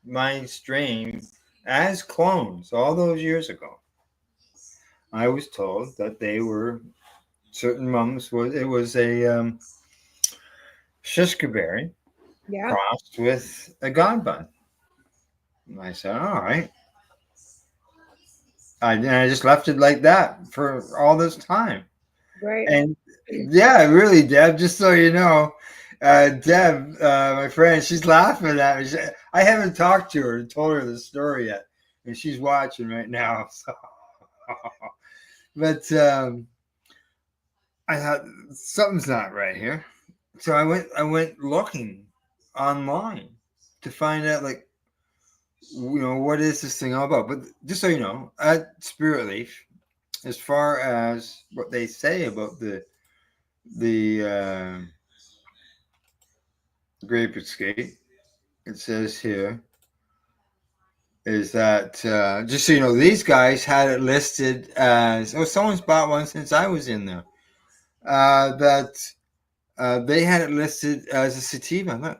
my strain as clones all those years ago, I was told that they were certain mums it was a Shishkaberry crossed with a Godbud. And I said, all right. I just left it like that for all this time. Right. And yeah, really, Deb, just so you know, Deb, my friend, she's laughing at me. I haven't talked to her and told her the story yet. And she's watching right now. So. But I thought something's not right here. So I went looking online to find out, like, what is this thing all about? But just so you know, at Spirit Leaf, as far as what they say about the Grape Escape, it says here is that just so you know, these guys had it listed as someone's bought one since I was in there. That They had it listed as a sativa. Look,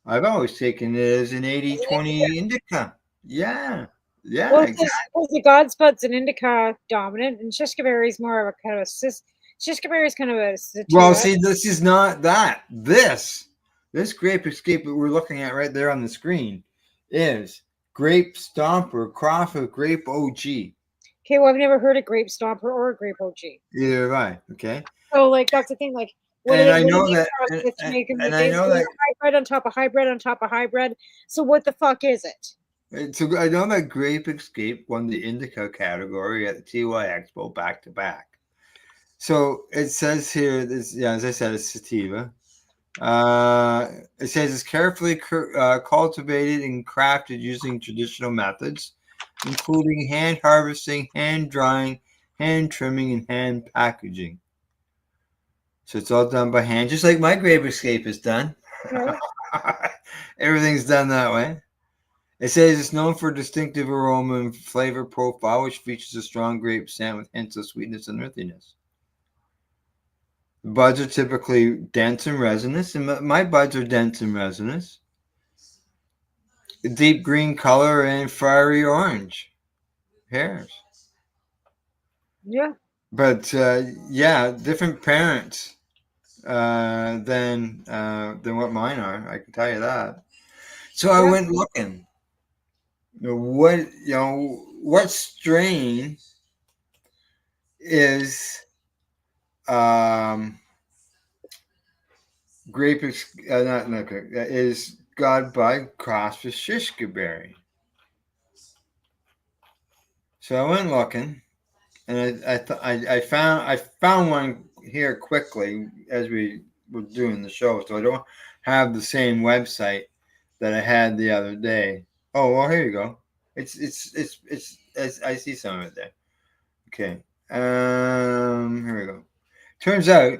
I've always taken it as an 80-20 indica. Yeah. Yeah, Well, exactly. the Godspud's an indica dominant, and Shishka berry is more of a kind of Shishka berry is kind of a sativa. Well, see, this is not that. This Grape Escape that we're looking at right there on the screen is Grape Stomper crossed with Grape OG. Okay, well, I've never heard of Grape Stomper or a Grape OG. Either have I. Okay. So, like, that's the thing. Like, And I know that, and I know that hybrid on top of hybrid on top of hybrid. So, what the fuck is it? So I know that Grape Escape won the indica category at the TY Expo back to back. So it says here, this, yeah, as I said, it's sativa. It says it's carefully cultivated and crafted using traditional methods, including hand harvesting, hand drying, hand trimming, and hand packaging. So it's all done by hand, just like my Grape Escape is done. No. Everything's done that way. It says it's known for a distinctive aroma and flavor profile, which features a strong grape scent with hints of sweetness and earthiness. The buds are typically dense and resinous, and my buds are dense and resinous. A deep green color and fiery orange hairs. Yeah. But yeah, different parents than what mine are. I can tell you that. So I went looking. What strain is grape is Godbud crossed with Shishka berry. So I went looking, and I found one here quickly as we were doing the show, so I don't have the same website that I had the other day. Oh well, here you go. It's I see some of it there. Okay. Here we go. Turns out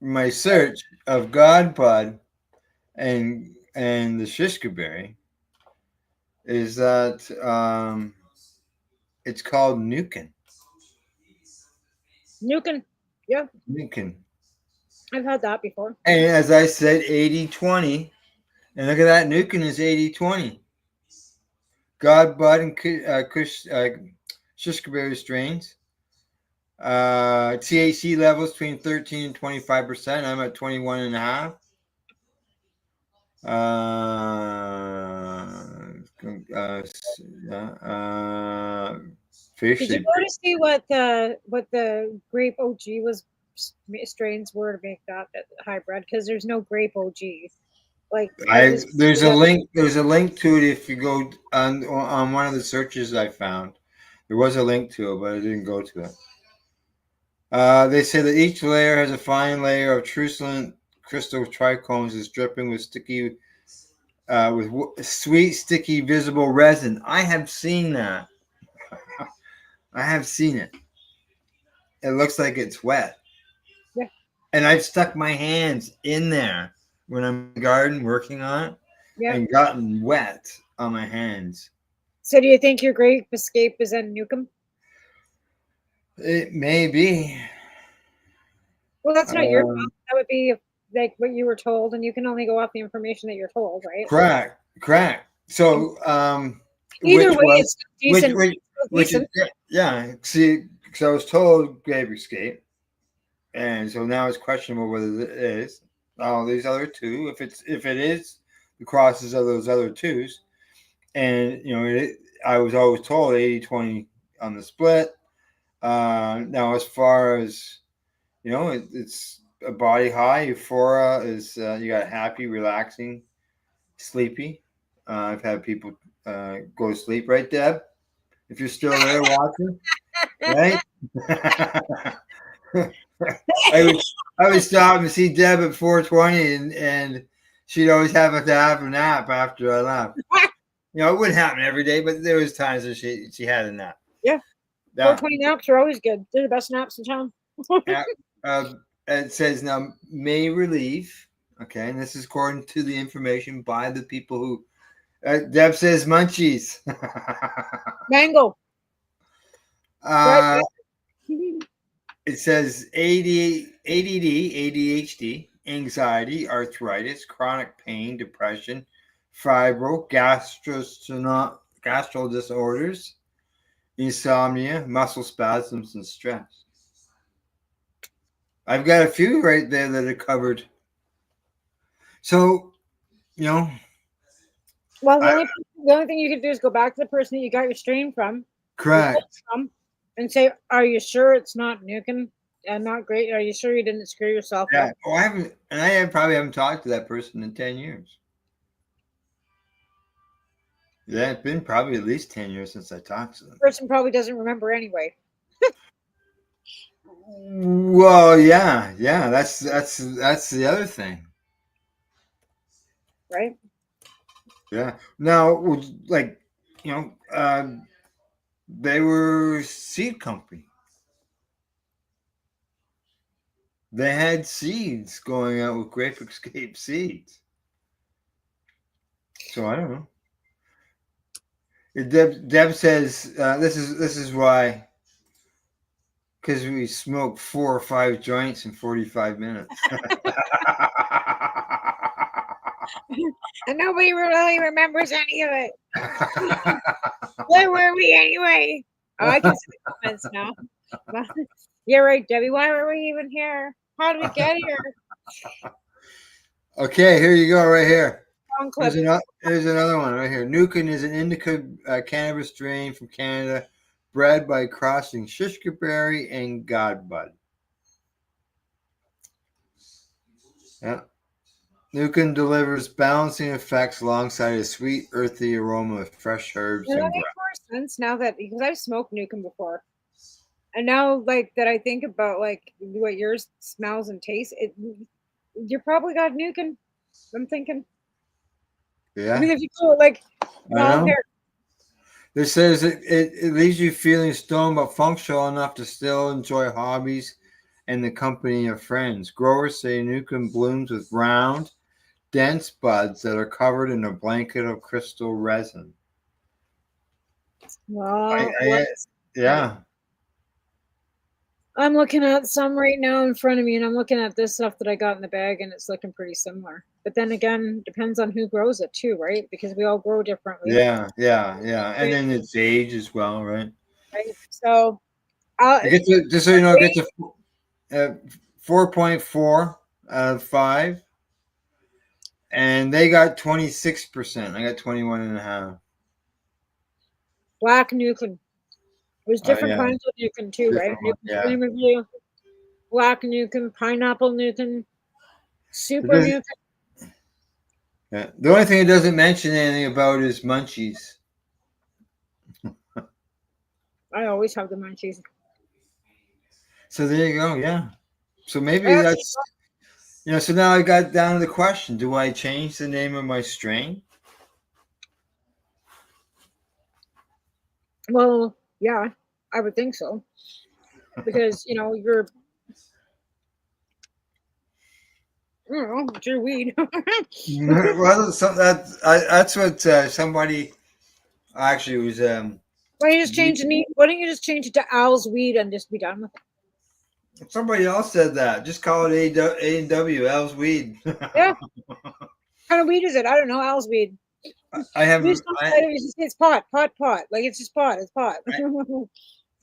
my search of Godbud and the Shishka berry is that it's called Nukin. Nukin. Yeah. Nukin. I've had that before. And as I said, 80-20. And look at that. Nukin is 80-20. Godbud and Shishka berry strains. THC levels between 13 and 25%. I'm at 21.5. Did you go to see what the Grape OG strains were to make that hybrid? Because there's no Grape OG. Like there's a link. There's a link to it if you go on one of the searches I found. There was a link to it, but I didn't go to it. They say that each layer has a fine layer of truculent crystal trichomes is dripping with sticky, with sweet, sticky, visible resin. I have seen that. I have seen it. It looks like it's wet. Yeah. And I've stuck my hands in there when I'm in the garden working on it, and gotten wet on my hands. So do you think your Grape Escape is in Nukem? It may be. Well, that's not your fault. That would be like what you were told, and you can only go off the information that you're told, right? Correct. So either way, it's decent. Yeah. See, because I was told Grape Escape, and so now it's questionable whether it is all these other two. If it is the crosses of those other twos, and I was always told 80-20 on the split. Now, as far as it's a body high. Euphoria is you got happy, relaxing, sleepy. I've had people go to sleep, right, Deb? If you're still there watching, right? I would stop and see Deb at 4:20, and she'd always have to have a nap after I left. It wouldn't happen every day, but there was times that she had a nap. Yeah. 4:20 naps are always good. They're the best naps in town. It says now may relieve. Okay, and this is according to the information by the people who. Deb says munchies. Mango. It says ADD, ADHD, anxiety, arthritis, chronic pain, depression, fibro, gastro disorders, insomnia, muscle spasms, and stress. I've got a few right there that are covered. So, you know, Well, the only thing you can do is go back to the person that you got your strain from, correct. and say, "Are you sure it's not Nukin and not great? Are you sure you didn't screw yourself Yeah. up?" Oh, probably haven't talked to that person in 10 years. Yeah, it's been probably at least 10 years since I talked to them. The person probably doesn't remember anyway. Well, yeah, that's the other thing. Right? Yeah. Now, like, they were seed company. They had seeds going out with Grape Escape seeds. So I don't know. Deb says this is why, because we smoked 4 or 5 joints in 45 minutes. And nobody really remembers any of it. Where were we anyway? Oh, I can see the comments now. You're right, Debbie. Why were we even here? How did we get here? Okay, here you go, right here. Wrong clip. Here's another one right here. Nukin is an indica cannabis strain from Canada, bred by crossing shishka berry and godbud. Yeah. Nukin delivers balancing effects alongside a sweet, earthy aroma of fresh herbs That and makes more sense now that, because I've smoked Nukin before, and now like that I think about like what yours smells and tastes. You probably got Nukin. I'm thinking. yeah. I mean, if you go like long hair. This says it leaves you feeling stoned but functional enough to still enjoy hobbies and the company of friends. Growers say Nukin blooms with round, dense buds that are covered in a blanket of crystal resin. Well, yeah. I'm looking at some right now in front of me, and I'm looking at this stuff that I got in the bag, and it's looking pretty similar. But then again, depends on who grows it too, right? Because we all grow differently. Yeah. And then its age as well, right? Right. So, just so you know, it gets a 4.4 out of 5. And they got 26%. I got 21.5. Black Nukin. There's different kinds of Nukin too, right? Nukin Review, Black Nukin, Pineapple Nukin, Super Nukin. Yeah. The only thing it doesn't mention anything about is munchies. I always have the munchies. So there you go. Yeah. So maybe that's, so now I got down to the question: do I change the name of my strain? Well, yeah, I would think so, because you're, I don't know, it's your weed. Well, that's what somebody actually was. Why don't you just change the name? Why don't you just change it to Al's Weed and just be done with it? Somebody else said that. Just call it A&W, Al's Weed. Yeah. What kind of weed is it? I don't know. Al's Weed. I have. It's pot. Like it's just pot. It's pot.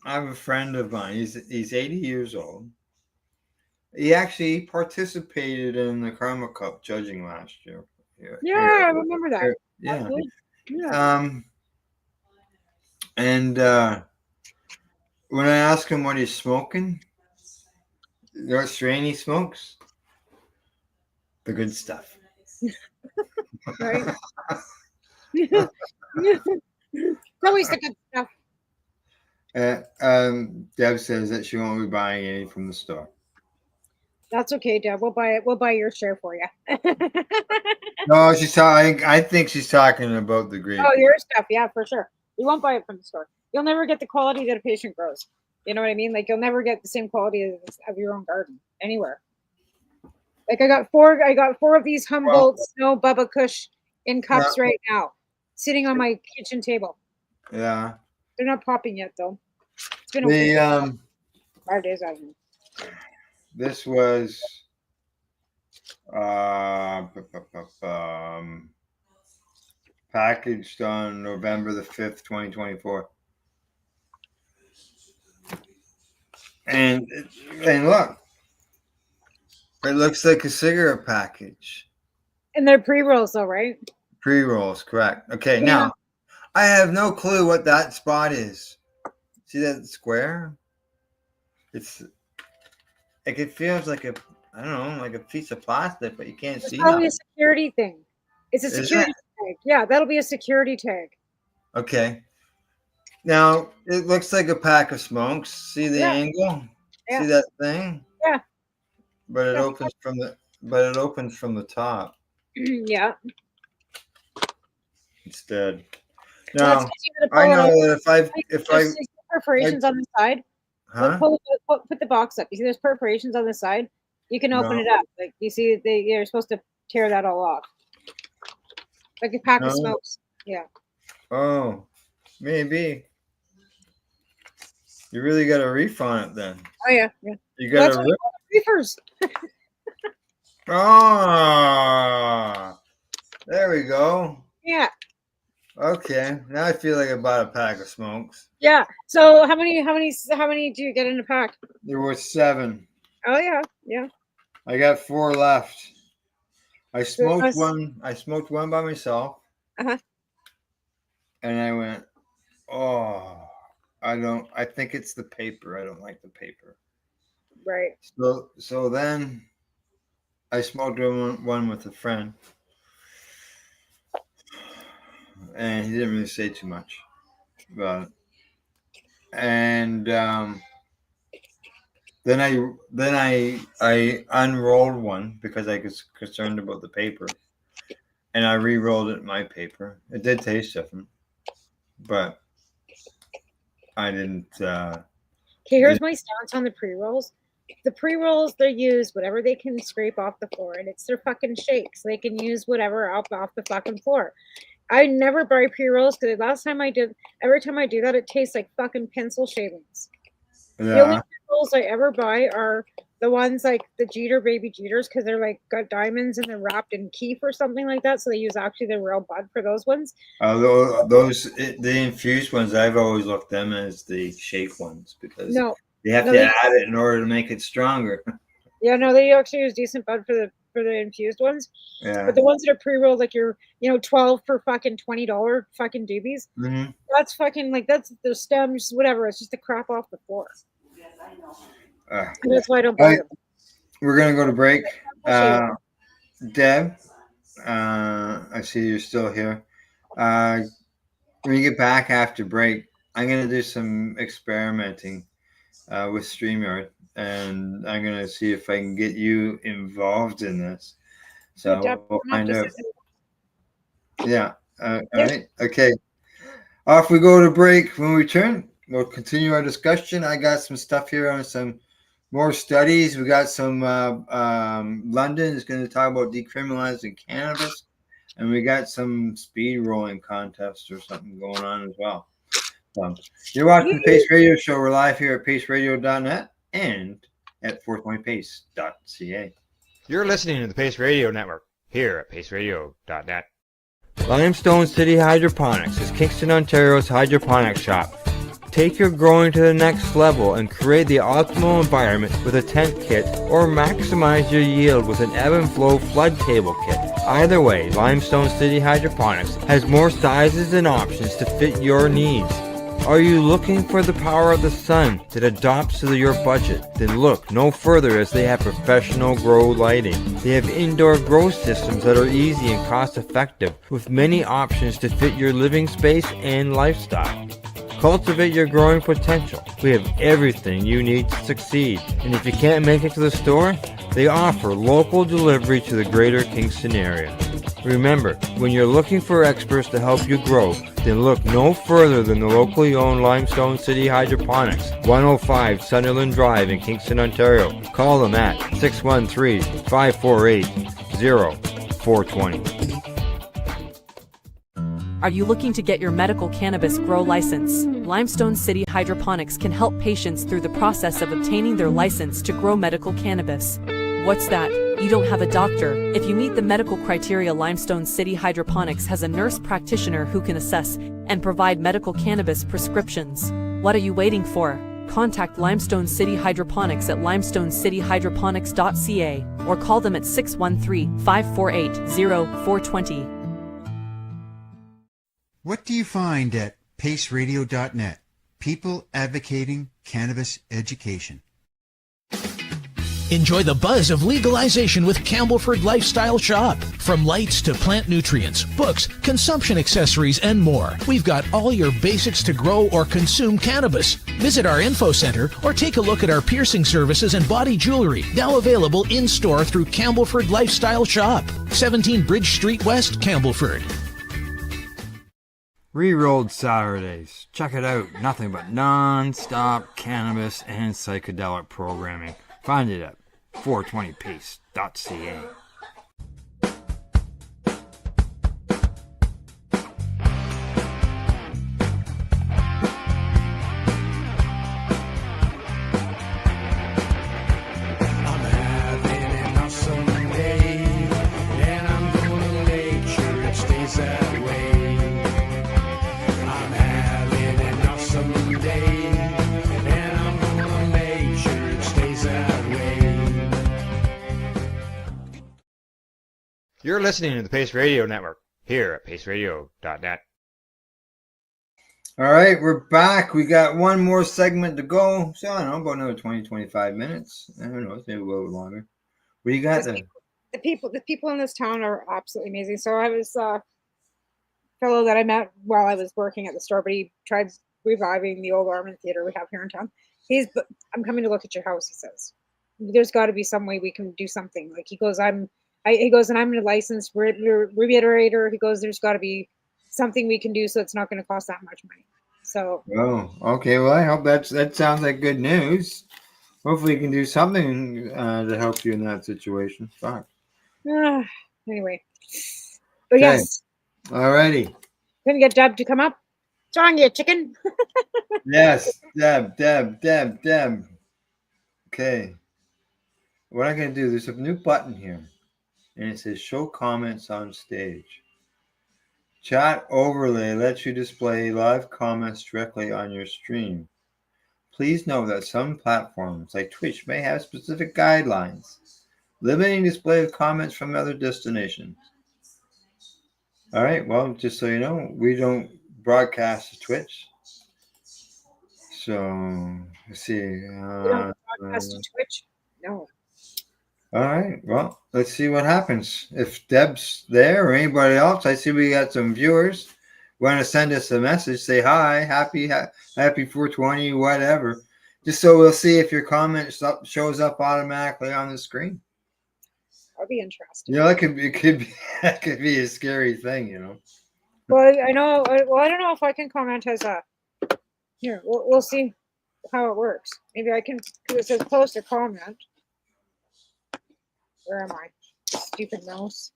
I have a friend of mine. He's 80 years old. He actually participated in the Karma Cup judging last year. Yeah, I remember that. Yeah. And when I ask him what he's smoking, what strain he smokes, the good stuff. Right. Always the good stuff. Deb says that she won't be buying any from the store. That's okay, Deb. We'll buy it. We'll buy your share for you. No, she's talking. I think she's talking about the grape. Oh, your stuff, yeah, for sure. We won't buy it from the store. You'll never get the quality that a patient grows. You know what I mean? Like you'll never get the same quality of your own garden anywhere. Like I got four of these Humboldt Snow Bubba Kush in cups right now, sitting on my kitchen table. Yeah. They're not popping yet though. It's been a week. 5 days out of them. this was packaged on November the 5th, 2024. And look, it looks like a cigarette package. And they're pre-rolls though, right? Pre-rolls, correct. Okay, Yeah. now I have no clue what that spot is. See that square? It's like it feels like a, I don't know, like a piece of plastic, but you can't It's see probably nothing. a security thing. It's a Is security tag. Yeah, that'll be a security tag. Okay. Now it looks like a pack of smokes. See the Yeah. angle? Yeah. See that thing? Yeah. But it Yeah. opens from the top Yeah. instead. Well, Now that's 'cause you gotta I pull it know out. that if I There's perforations on the side. huh? Put the box up. You see there's perforations on the side. You can open No. it up. Like you see, they're supposed to tear that all off. Like a pack of No. smokes. Yeah. Oh, maybe. You really got a reef on it then. Oh yeah. Yeah. You That's got what a you rip. call reefers. Ah, there we go. Yeah. Okay, now I feel like I bought a pack of smokes. Yeah. So how many do you get in a pack? There were 7. Oh yeah. Yeah. I got 4 left. I smoked us- one. I smoked one by myself. Uh-huh. And I went, oh, I think it's the paper. I don't like the paper. Right. So then I smoked one with a friend. And he didn't really say too much about it. And then I unrolled one because I was concerned about the paper, and I re-rolled it in my paper. It did taste different, but I didn't. Okay, here's my stance on the pre-rolls. The pre-rolls, they use whatever they can scrape off the floor, and it's their fucking shakes. They can use whatever off the fucking floor. I never buy pre-rolls because every time I do that, it tastes like fucking pencil shavings. The only Yeah. pre-rolls I ever buy are the ones like the Jeter Baby Jeters because they're like got diamonds and they're wrapped in keef or something like that. So they use actually the real bud for those ones. The infused ones, I've always looked them as the shake ones because No, you have No, to they- add it in order to make it stronger. yeah, no, they actually use decent bud for the infused ones. Yeah. But the ones that are pre-rolled, like your, 12 for fucking $20 fucking doobies, Mhm. that's fucking like that's the stems, whatever. It's just the crap off the floor. Uh, And that's why I don't buy them. We're gonna go to break. I'll Deb, I see you're still here. When you get back after break, I'm gonna do some experimenting with StreamYard, and I'm gonna see if I can get you involved in this. So Deb, we'll I'm not find out. just- Yeah. All right. Okay. Off we go to break. When we return, we'll continue our discussion. I got some stuff here on some more studies. We got some London is going to talk about decriminalizing cannabis, and we got some speed rolling contests or something going on as well. So you're watching the Pace Radio Show. We're live here at paceradio.net and at 420pace.ca. You're listening to the Pace Radio Network here at paceradio.net. Limestone City Hydroponics is Kingston, Ontario's hydroponics shop. Take your growing to the next level and create the optimal environment with a tent kit or maximize your yield with an ebb and flow flood table kit. Either way, Limestone City Hydroponics has more sizes and options to fit your needs. Are you looking for the power of the sun that adapts to your budget? Then look no further as they have professional grow lighting. They have indoor grow systems that are easy and cost effective with many options to fit your living space and lifestyle. Cultivate your growing potential. We have everything you need to succeed. And if you can't make it to the store, they offer local delivery to the greater Kingston area. Remember, when you're looking for experts to help you grow, then look no further than the locally owned Limestone City Hydroponics, 105 Sunderland Drive in Kingston, Ontario. Call them at 613-548-0420. Are you looking to get your medical cannabis grow license? Limestone City Hydroponics can help patients through the process of obtaining their license to grow medical cannabis. What's that? You don't have a doctor? If you meet the medical criteria, Limestone City Hydroponics has a nurse practitioner who can assess and provide medical cannabis prescriptions. What are you waiting for? Contact Limestone City Hydroponics at limestonecityhydroponics.ca or call them at 613-548-0420. What do you find at paceradio.net? People advocating cannabis education. Enjoy the buzz of legalization with Campbellford Lifestyle Shop. From lights to plant nutrients, books, consumption accessories, and more, we've got all your basics to grow or consume cannabis. Visit our info center or take a look at our piercing services and body jewelry, now available in-store through Campbellford Lifestyle Shop, 17 Bridge Street West, Campbellford. Rerolled Saturdays. Check it out. Nothing but non-stop cannabis and psychedelic programming. Find it at 420pace.ca. You're listening to the Pace Radio Network here at paceradio.net. All right, we're back. We got one more segment to go. So I don't know, about another 20, 25 minutes. I don't know, maybe a little longer. What do you got there? The people in this town are absolutely amazing. So I was a fellow that I met while I was working at the store, but he tried reviving the old Armin Theater we have here in town. I'm coming to look at your house, he says. There's got to be some way we can do something. Like he goes, and I'm a licensed reiterator. He goes, there's got to be something we can do so it's not going to cost that much money. So. Oh, okay. Well, I hope that sounds like good news. Hopefully, you can do something to help you in that situation. Fuck. Anyway, but okay. Yes. Alrighty. Gonna get Deb to come up. What's wrong, you chicken? Yes, Deb. Okay. What I'm gonna do? There's a new button here, and it says "Show comments on stage." Chat overlay lets you display live comments directly on your stream. Please note that some platforms, like Twitch, may have specific guidelines limiting display of comments from other destinations. All right, well, just so you know, we don't broadcast to Twitch. So, let's see. We don't broadcast to Twitch? No. All right, well, let's see what happens. If Deb's there or anybody else, I see we got some viewers. Want to send us a message, say hi, happy 420, whatever. Just so we'll see if your comment shows up automatically on the screen. That'd be interesting. You know, that could be a scary thing, you know. Well, I know. Well, I don't know if I can comment as a. Here, we'll see how it works. Maybe I can. Because it says post a comment. Where am I? Stupid mouse.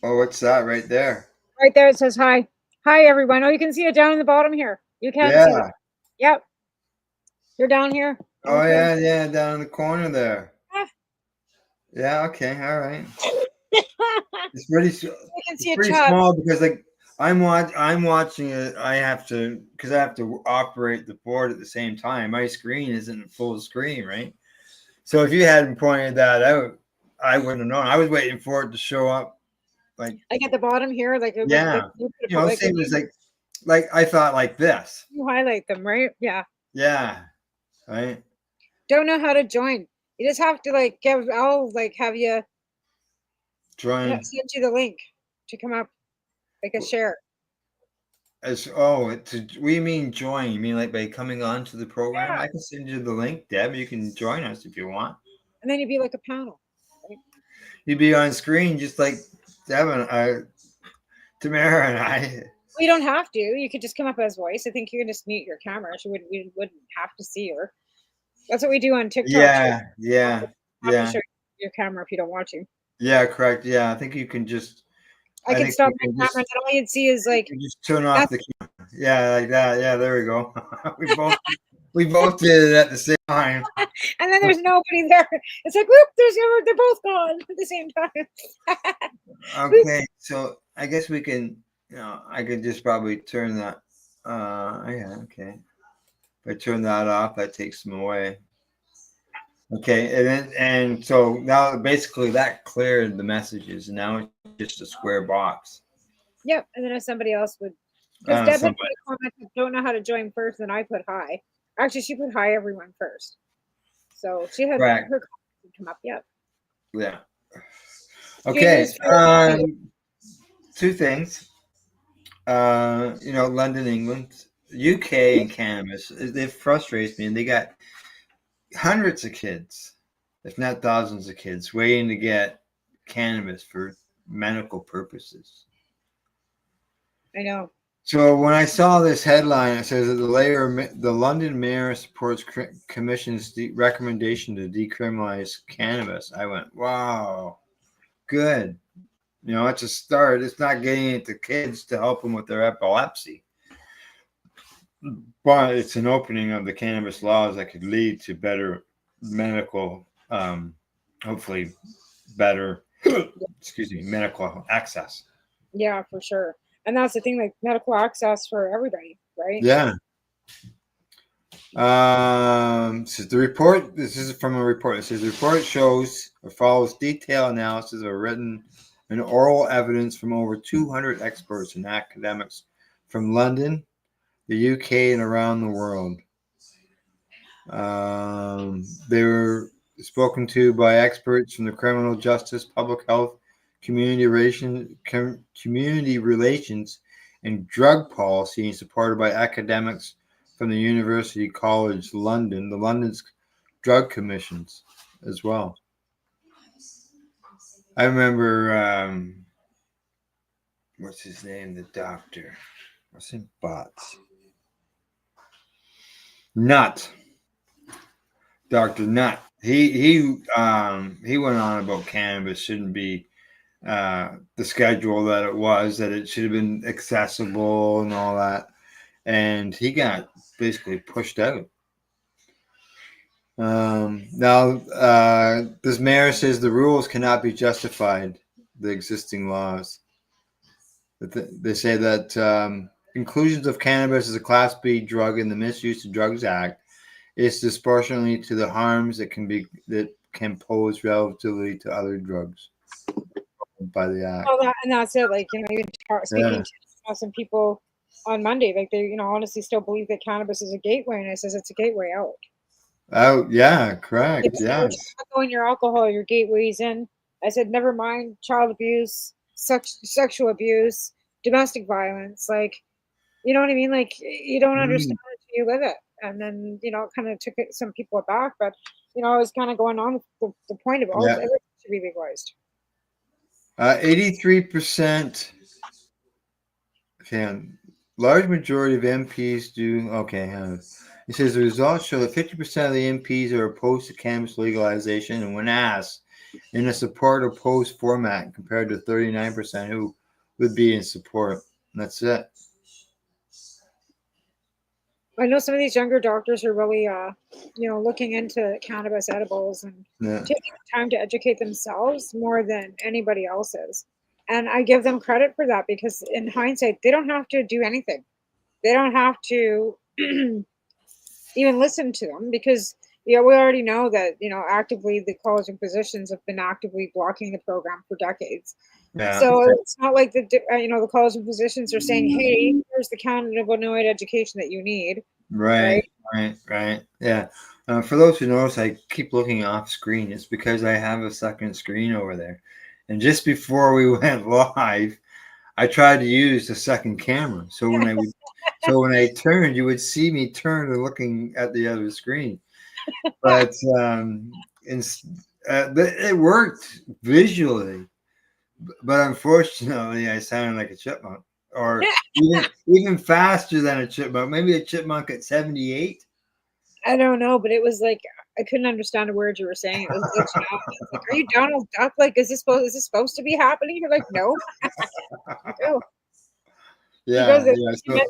Oh, what's that right there? Right there, it says hi. Hi, everyone. Oh, you can see it down in the bottom here. You can see it. Yep. You're down here. Oh, okay. Yeah, down in the corner there. Yeah, okay, all right. It's pretty, small because like I'm watching it. I have to operate the board at the same time. My screen isn't full screen, right? So if you hadn't pointed that out, I wouldn't have known. I was waiting for it to show up. Like at the bottom here, like yeah, same as like I thought like this. You highlight them, right? Yeah. Yeah. Right. Don't know how to join. You just have to I'll have you join. Send you the link to come up, like a share. We mean join. You mean like by coming on to the program? Yeah. I can send you the link, Deb. You can join us if you want. And then you'd be like a panel. Right? You'd be on screen just like Devin, Tamara, and I. Well, you don't have to. You could just come up as voice. I think you can just mute your camera. We wouldn't have to see her. That's what we do on TikTok. Yeah. have Yeah. to show your camera if you don't want to. Yeah, correct. Yeah, I think you can just. I can think stop you my can camera, and then all you'd see is like you just turn off the camera. Yeah, like that. Yeah, there we go. we both did it at the same time. and then there's nobody there. It's like, whoop, they're both gone at the same time. Okay, so I guess we can. I could just probably turn that. Yeah, okay. If I turn that off, that takes them away. Okay, and so now basically that cleared the messages, and now it's just a square box. Yep, and then if somebody else would, because Deb had put a comment, don't know how to join first, and I put hi. Actually, she put hi everyone first, so she had her comment come up. Yep. Yeah. Okay. Two things. London, England, UK, and cannabis. It frustrates me, and they got hundreds of kids, if not thousands of kids, waiting to get cannabis for medical purposes. I know. So when I saw this headline, it says that the London mayor supports commission's recommendation to decriminalize cannabis. I went, wow, good. It's a start. It's not getting it to kids to help them with their epilepsy, but it's an opening of the cannabis laws that could lead to better medical, hopefully better, medical access. Yeah, for sure. And that's the thing, like medical access for everybody, right? Yeah. So the report, this is from a report. It says the report shows or follows detailed analysis of written and oral evidence from over 200 experts and academics from London, the UK, and around the world. They were spoken to by experts from the criminal justice, public health, community relations, and drug policy, and supported by academics from the University College London, the London's drug commissions as well. I remember, what's his name? The doctor. What's in Bots? Nutt. Dr. Nutt. He went on about cannabis shouldn't be the schedule that it was, that it should have been accessible and all that. And he got basically pushed out. Now, this mayor says the rules cannot be justified, the existing laws. They say that inclusions of cannabis as a Class B drug in the Misuse of Drugs Act is disproportionately to the harms that can pose relatively to other drugs by the act. Well, and that's it. Like, even speaking to some people on Monday, like they, honestly still believe that cannabis is a gateway, and I says it's a gateway out. Oh, yeah, correct. Yes. Going your alcohol, your gateways in. I said, never mind child abuse, sexual abuse, domestic violence. Like, you know what I mean? Like, you don't understand it until you live it. And then, it kind of took some people aback. But, I was kind of going on with the point of all everything should be legalized. 83%. Okay, large majority of MPs do. Okay, it says the results show that 50% of the MPs are opposed to cannabis legalization, and when asked, in a support opposed format, compared to 39% who would be in support. And that's it. I know some of these younger doctors are really, looking into cannabis edibles and taking the time to educate themselves more than anybody else is. And I give them credit for that, because in hindsight, they don't have to do anything. They don't have to even listen to them, because we already know that actively the College of Physicians have been actively blocking the program for decades. Yeah. So it's not like the College of Physicians are saying, hey, here's the cannabinoid education that you need. Right. Yeah. For those who notice, I keep looking off screen. It's because I have a second screen over there. And just before we went live, I tried to use the second camera. So when I turned, you would see me turn and looking at the other screen. But it worked visually. But unfortunately, I sounded like a chipmunk, or even faster than a chipmunk. Maybe a chipmunk at 78. I don't know, but it was like I couldn't understand a word you were saying. It was glitching out. I was like, are you Donald Duck? Like, is this supposed to be happening? You're like, no. No. Yeah, He goes, yeah. So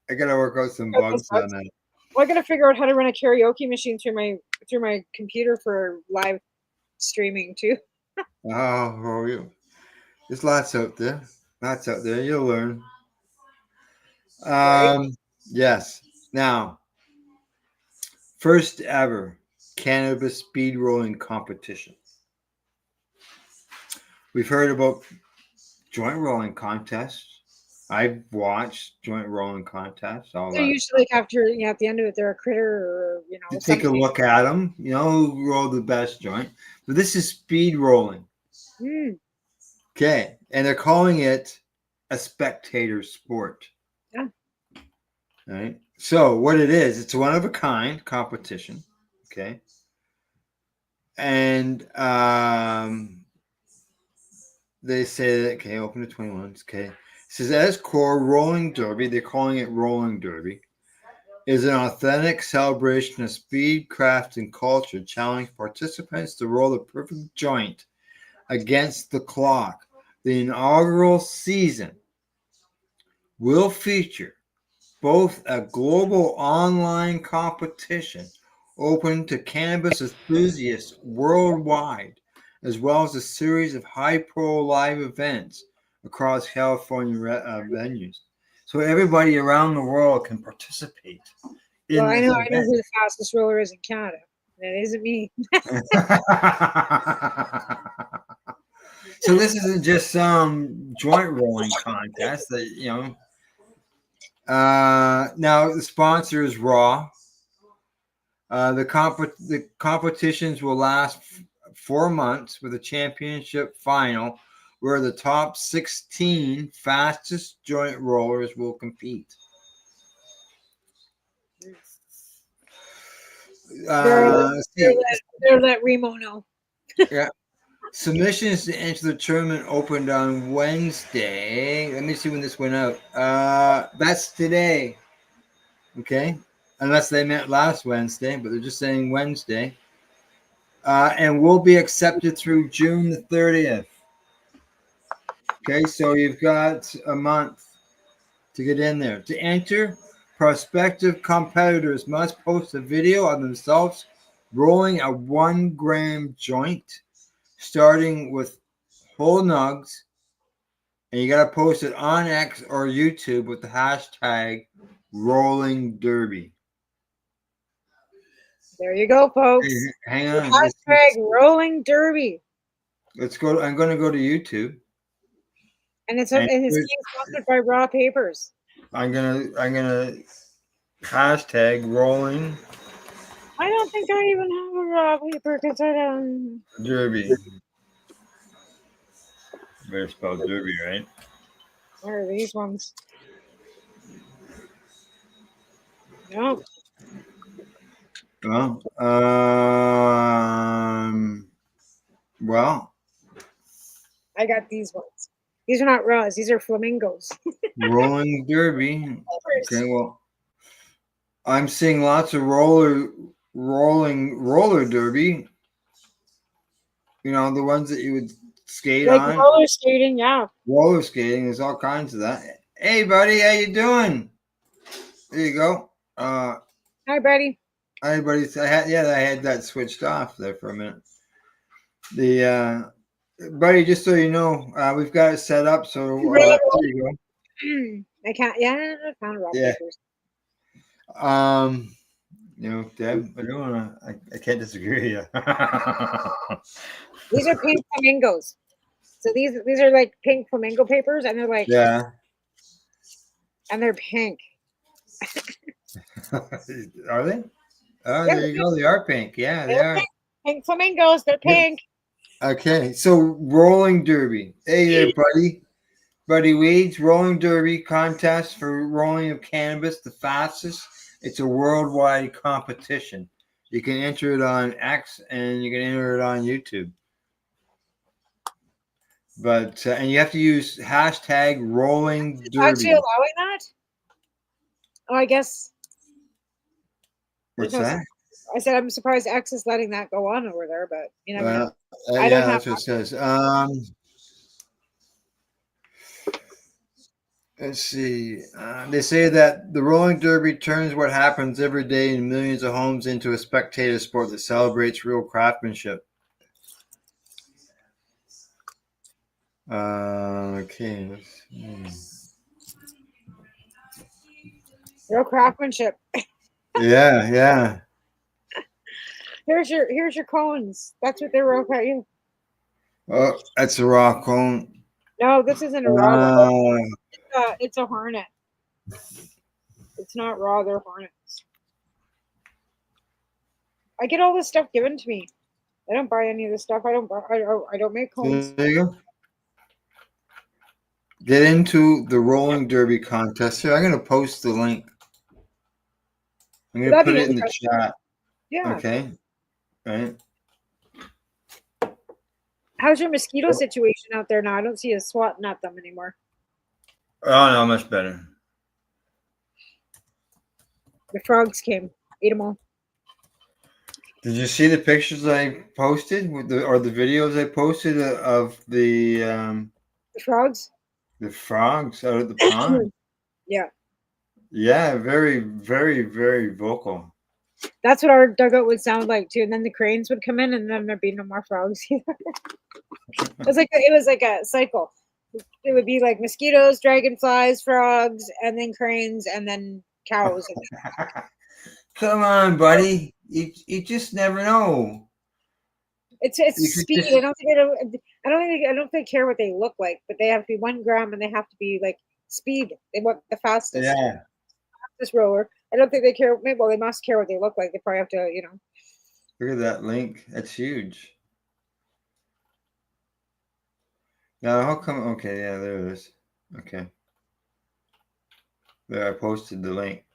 I gotta work out some bugs on that. Well, I gotta figure out how to run a karaoke machine through my computer for live streaming too. Oh, well, there's lots out there. Lots out there. You'll learn. Yes. Now, first ever cannabis speed rolling competition. We've heard about joint rolling contests. I've watched joint rolling contests. All They're that. usually like after at the end of it, they're a critter or To take a look at them, who rolled the best joint. But this is speed rolling. Okay, and they're calling it a spectator sport. Yeah. All right. So what it is, it's one of a kind competition. Okay. And they say that, okay, open to 21. Okay. It says at its core, rolling derby, they're calling it rolling derby, is an authentic celebration of speed, craft, and culture, challenging participants to roll the perfect joint against the clock. The inaugural season will feature both a global online competition open to cannabis enthusiasts worldwide, as well as a series of high-pro live events across California venues. So everybody around the world can participate. Well, I know who the fastest roller is in Canada. That isn't me. So this isn't just some joint rolling contest that now the sponsor is Raw. The competitions will last 4 months with a championship final where the top 16 fastest joint rollers will compete. They're let Remo know. Yeah. Submissions to enter the tournament opened on Wednesday. Let me see when this went out. That's today. Okay. Unless they meant last Wednesday, but they're just saying Wednesday. And will be accepted through June the 30th. Okay, so you've got a month to get in there. To enter, prospective competitors must post a video of themselves rolling a 1 gram joint, starting with whole nugs, and you got to post it on X or YouTube with the hashtag Rolling Derby. There you go, folks. Hang on. Hashtag Rolling Derby. Let's go. I'm going to go to YouTube. And it's being sponsored by Raw Papers. I'm gonna hashtag rolling. I don't think I even have a Raw Paper because I don't. Derby. Better spell Derby, right? Where are these ones? No. Well, I got these ones. These are not raws. These are flamingos. Rolling Derby. Okay, well, I'm seeing lots of roller derby. The ones that you would skate on. Roller skating, yeah. Roller skating. There's all kinds of that. Hey, buddy, how you doing? There you go. Hi, buddy. Hi, buddy. I had that switched off there for a minute. The buddy, just so you know, we've got it set up. So there you go. I can't. Yeah, I found rock papers. Deb, I can't disagree with you. These are pink flamingos. So these are like pink flamingo papers, and they're like and they're pink. Are they? Oh, there you go. They are pink. Yeah, they are. Pink flamingos. They're pink. Okay, so rolling derby. Hey there, buddy. Buddy Weeds, rolling derby contest for rolling of cannabis, the fastest. It's a worldwide competition. You can enter it on X and you can enter it on YouTube. But and you have to use hashtag rolling derby. Actually allowing that? Oh, I guess. What's that? I said I'm surprised X is letting that go on over there, but you never know. I Yeah, don't have. that's what it says. Let's see. They say that the rolling derby turns what happens every day in millions of homes into a spectator sport that celebrates real craftsmanship. Okay. Real craftsmanship. Yeah, yeah. Here's your cones. That's what they wrote about you. Oh, that's a raw cone. No, this isn't a raw one. Uh, It's a hornet. It's not raw. They're hornets. I get all this stuff given to me. I don't buy any of this stuff. I don't make cones. there you go. Get into the rolling derby contest. Here, I'm going to post the link. I'm going to That'd put be it in the interesting. chat. Yeah. Okay. Right. How's your mosquito situation out there now? I don't see you swatting at them anymore. Oh, no, much better. The frogs came. Ate them all. Did you see the pictures I posted or the videos I posted of The frogs? the frogs out of the pond? Yeah. Yeah, very, very, very vocal. That's what our dugout would sound like too. And then the cranes would come in, and then there'd be no more frogs either. It was like a cycle. It would be like mosquitoes, dragonflies, frogs, and then cranes, and then cows. Come on, buddy. You just never know. It's You speed. could I don't think they care what they look like, but they have to be 1 gram, and they have to be like speed. They want the fastest. Yeah. Fastest roller. I don't think they care. Well, they must care what they look like. They probably have to, Look at that link. That's huge. Now, how come? Okay, yeah, there it is. Okay. There, I posted the link.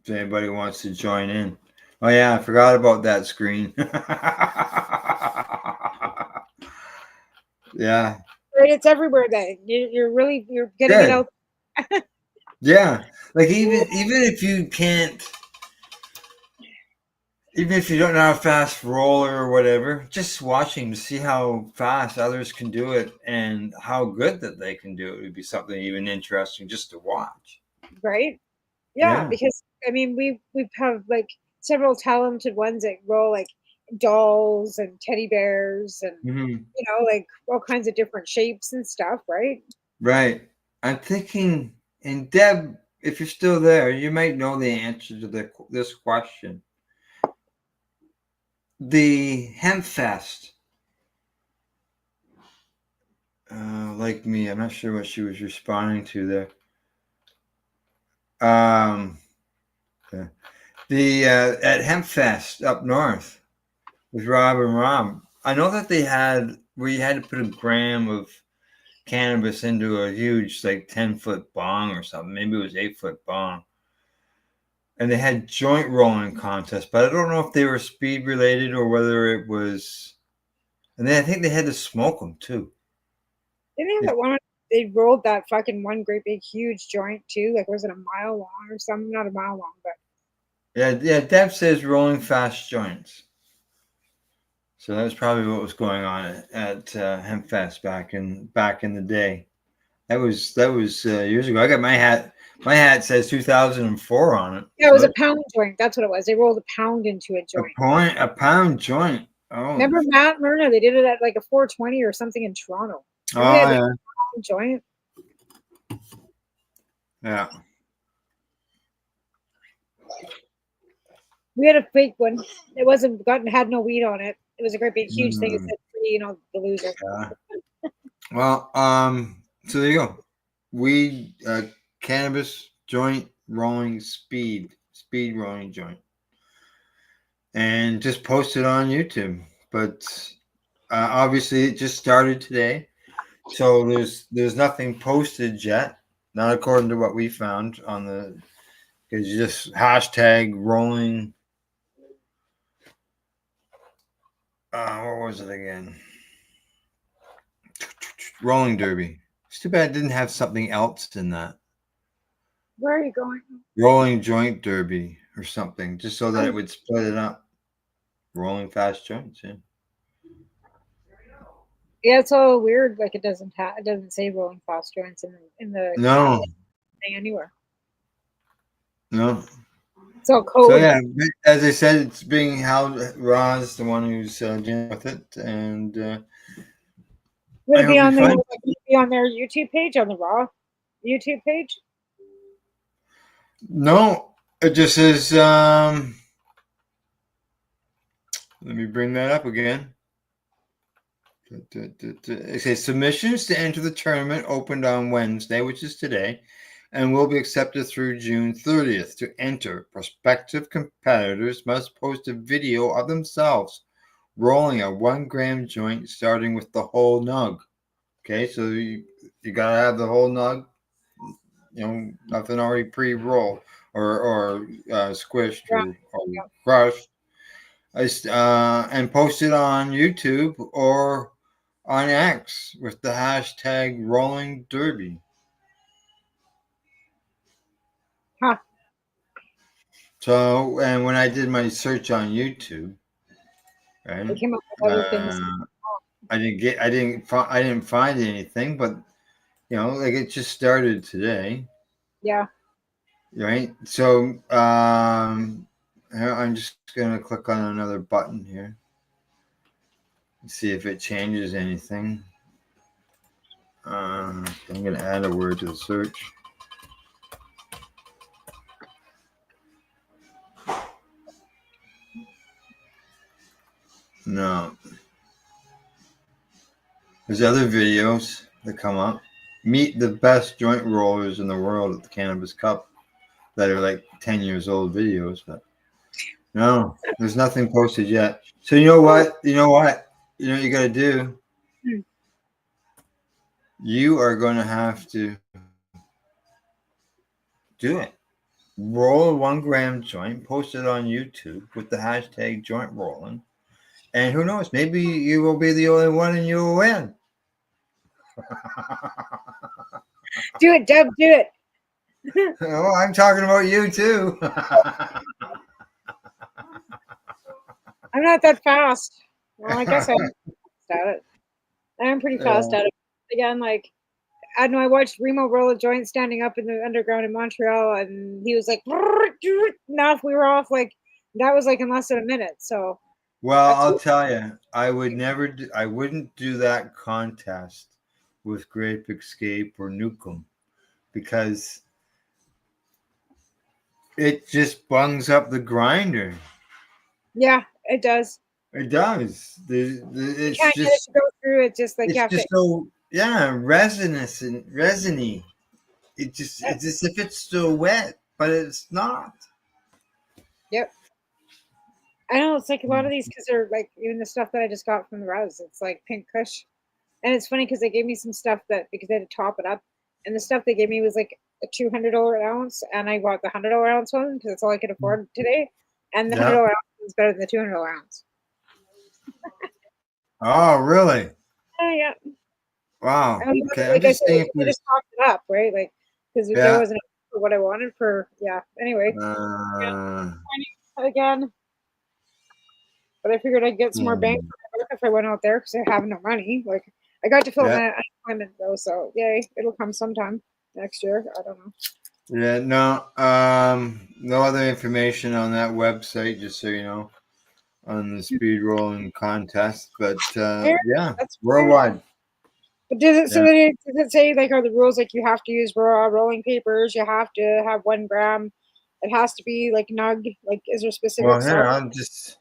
If anybody wants to join in. Oh, yeah, I forgot about that screen. Yeah. Right, it's everywhere. Then you're getting it out. Yeah, like even if you can't, even if you don't know how fast roller or whatever, just watching to see how fast others can do it and how good that they can do it would be something even interesting just to watch. Right? Yeah, Yeah. because I mean we have like several talented ones that roll like dolls and teddy bears and like all kinds of different shapes and stuff, right? Right. I'm thinking, and Deb, if you're still there, you might know the answer to this question. The Hemp Fest. Like me, I'm not sure what she was responding to there. The at Hemp Fest up north with Rob and Rob. I know that they had where you had to put a gram of cannabis into a huge, like 10-foot bong or something. Maybe it was 8-foot bong. And they had joint rolling contests, but I don't know if they were speed related or whether it was. And then I think they had to smoke them too. Didn't they have that one? They rolled that fucking one great big huge joint too. Like, was it a mile long or something? Not a mile long, but yeah. Deb says rolling fast joints. So that was probably what was going on at Hempfest back in the day. That was years ago. I got my hat. My hat says 2004 on it. Yeah, it was a pound joint. That's what it was. They rolled a pound into a joint. A pound joint. Oh. Remember Matt Myrna? They did it at like a 420 or something in Toronto. Remember yeah. Joint. Yeah. We had a fake one. It wasn't had no weed on it. It was a great big huge thing. It said free, the loser. Yeah. Well, so there you go. Weed, cannabis joint rolling speed rolling joint, and just post it on YouTube. But obviously, it just started today, so there's nothing posted yet. Not according to what we found on the, because you just hashtag rolling. What was it again? Rolling derby. It's too bad it didn't have something else in that. Where are you going? Rolling joint derby or something, just so that it would split it up. rolling fast joints. Yeah. Yeah, it's all weird. Like it doesn't say rolling fast joints in the No, thing anywhere. no. It's all So code. yeah, as I said, it's being held. Ra's the one who's dealing with it, and Would I it be hope you on their find. YouTube page, on the Raw YouTube page? No, it just says. Let me bring that up again. It says submissions to enter the tournament opened on Wednesday, which is today, and will be accepted through June 30th. To enter, prospective competitors must post a video of themselves rolling a 1 gram joint, starting with the whole nug. Okay, so you gotta have the whole nug, nothing already pre-rolled or squished Yeah. or crushed, and post it on YouTube or on X with the hashtag Rolling Derby. Huh. So, and when I did my search on YouTube, right, They came up with other things. I didn't find anything, but like it just started today, Yeah. right? So, I'm just gonna click on another button here and see if it changes anything. I'm gonna add a word to the search. No. There's other videos that come up. Meet the best joint rollers in the world at the Cannabis Cup that are like 10 years old videos, but no, there's nothing posted yet. So you know what? You know what you got to do? Hmm. You are going to have to do it. Roll a 1 gram joint, post it on YouTube with the hashtag joint rolling. And who knows? Maybe you will be the only one and you will win. Do it, Deb. Do it. Oh, I'm talking about you too. I'm not that fast. Well, I guess I'm fast at it. I'm pretty fast at it. Again, like I know I watched Remo roll a joint standing up in the underground in Montreal, and he was like, enough. We were off like that was like in less than a minute. So, Well, I'll tell you, I wouldn't do that contest with Grape Escape or Nukem because it just bungs up the grinder. yeah, it does. It does. You It's can't get it just to go through. It's just like you it's have just to. so resinous and resiny. It's as if it's still wet, but it's not. Yep. I know it's like a lot of these because they're like even the stuff that I just got from the Res. It's like Pink Kush, and it's funny because they gave me some stuff that because they had to top it up, and the stuff they gave me was like a $200 ounce, and I bought the $100 ounce one because that's all I could afford today, and the $100 ounce is better than the $200 ounce. Oh, really? Oh yeah. Wow. Okay, I'm Like I just said, saying. I just topped it up, right? Like because there wasn't for what I wanted for Anyway, again. But I figured I'd get some more bang for my buck if I went out there because I have no money. Like I got to fill my unemployment though, so yay! It'll come sometime next year. I don't know. Yeah, no, no other information on that website, just so you know, on the speed rolling contest. But yeah, That's worldwide. Weird. But does it say like are the rules like you have to use raw rolling papers? You have to have 1 gram. It has to be like nug. Like is there specific? Well, here I'm just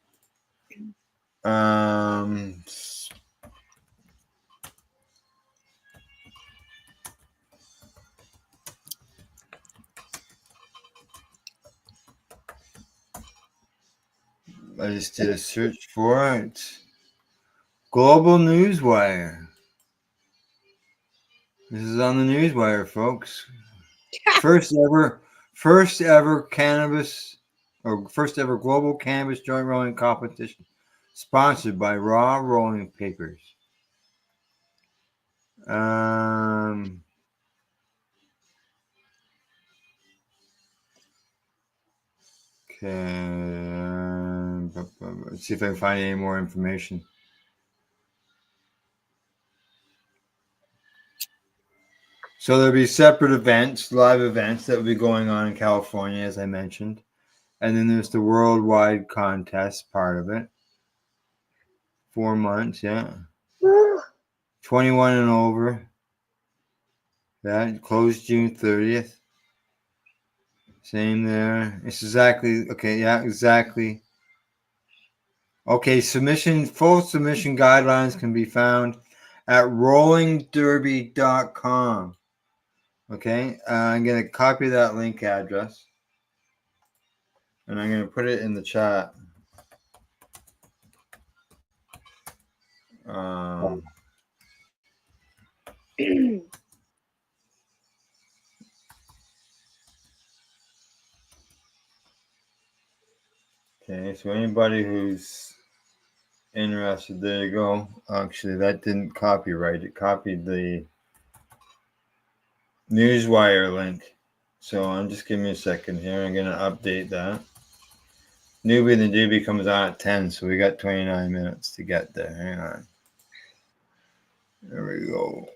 I just did a search for it. Global Newswire. This is on the Newswire, folks. First ever cannabis or first ever global cannabis joint rolling competition, sponsored by Raw Rolling Papers. Okay. Let's see if I can find any more information. So there'll be separate events, live events that will be going on in California, as I mentioned. And then there's the worldwide contest part of it. 4 months, yeah. 21 and over. That closed June 30th. Same there. It's exactly, okay, yeah, exactly. Okay, full submission guidelines can be found at rollingderby.com. Okay, I'm going to copy that link address. And I'm going to put it in the chat. Okay, so anybody who's interested, there you go. Actually, that didn't copyright. It copied the Newswire link. So I'm just giving me a second here. I'm going to update that. Newbie and the Doobie comes on at 10, so we got 29 minutes to get there. Hang on. There we go.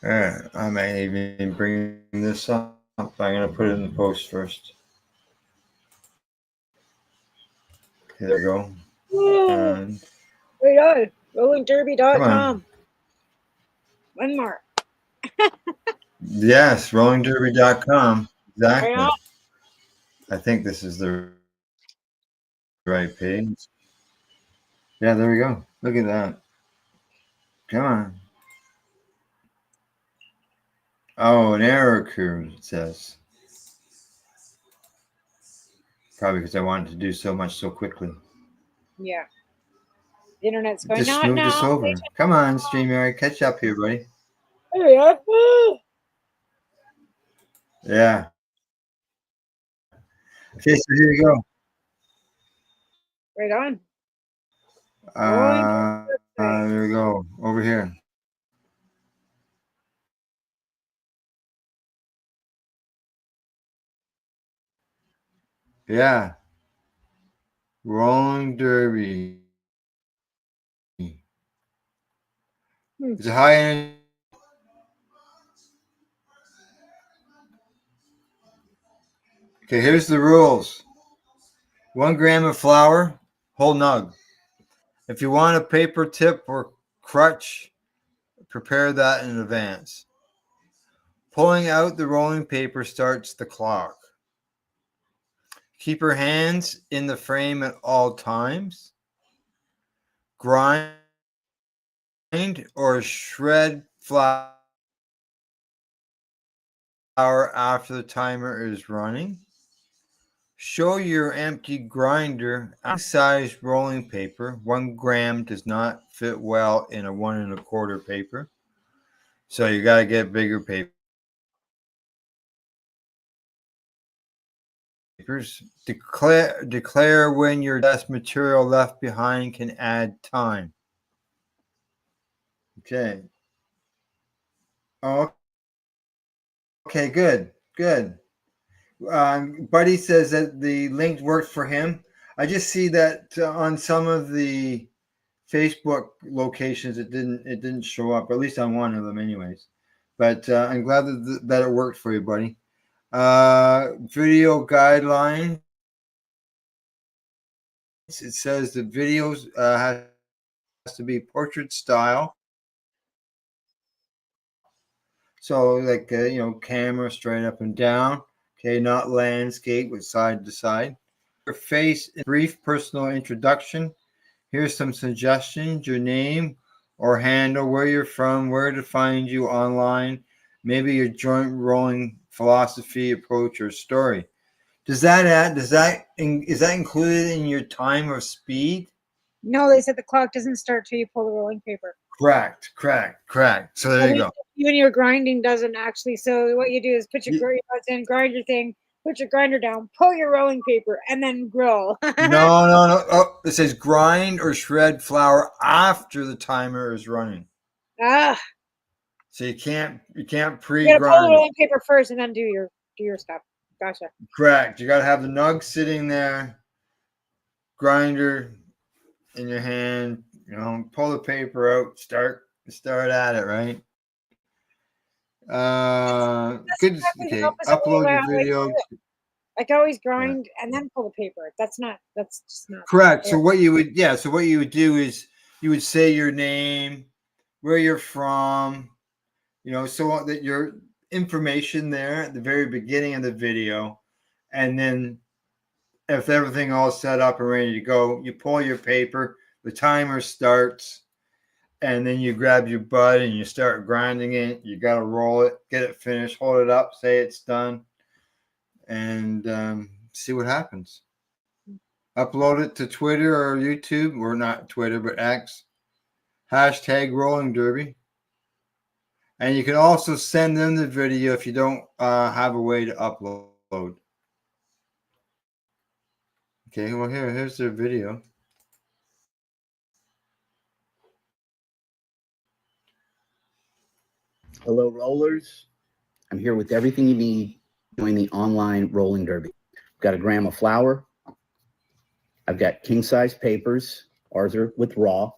I might even bring this up. I'm going to put it in the post first. Okay, there we go. And Right on. RollingDerby.com. One more. yes, rollingderby.com. Exactly. Right on. I think this is the right page. Yeah, there we go. Look at that. Come on. Oh, an error occurred, it says. Probably because I wanted to do so much so quickly. Yeah. The internet's going, Just not smooth this now. over. Come on, StreamYard. Catch up here, buddy. There we are. Yeah. Okay, so here you go. Right on. There we go. Over here. Yeah. Rolling Derby. It's a high end. Okay, here's the rules. 1 gram of flour, whole nug. If you want a paper tip or crutch, prepare that in advance. Pulling out the rolling paper starts the clock. Keep your hands in the frame at all times. Grind or shred flour after the timer is running. Show your empty grinder size rolling paper. 1 gram does not fit well in a 1 1/4 paper. So you got to get bigger papers. Declare when your best material left behind can add time. Okay. Oh, okay, good. Buddy says that the link worked for him. I just see that on some of the Facebook locations it didn't show up, at least on one of them anyways. But I'm glad that it worked for you, buddy. Video guidelines. It says the videos has to be portrait style. So like, camera straight up and down. Okay, not landscape with side to side. Your face, brief personal introduction. Here's some suggestions. Your name or handle, where you're from, where to find you online, maybe your joint rolling philosophy, approach, or story. Is that included in your time or speed? No, they said the clock doesn't start till you pull the rolling paper. Correct. So there you go. Even your grinding doesn't actually. So what you do is put your grind your thing, put your grinder down, pull your rolling paper, and then grill. No. Oh, it says grind or shred flour after the timer is running. So you can't pre-grind. You gotta pull the rolling paper first and then do your stuff. Gotcha. Correct. You got to have the nug sitting there, grinder in your hand. You know, pull the paper out, start at it, right? Good. Okay. Upload your video. I can always grind and then pull the paper. That's just not correct. So what you would do is you would say your name, where you're from, you know, so that your information there at the very beginning of the video, and then if everything all set up and ready to go, you pull your paper, the timer starts, and then you grab your bud and you start grinding it. You got to roll it, get it finished, hold it up, say it's done, and see what happens. Upload it to Twitter or YouTube, or not Twitter, but X. Hashtag Rolling Derby. And you can also send them the video if you don't have a way to upload. Okay, well, here's their video. Hello, rollers. I'm here with everything you need to join the online rolling derby. I've got a gram of flour. I've got king-size papers. Ours are with raw.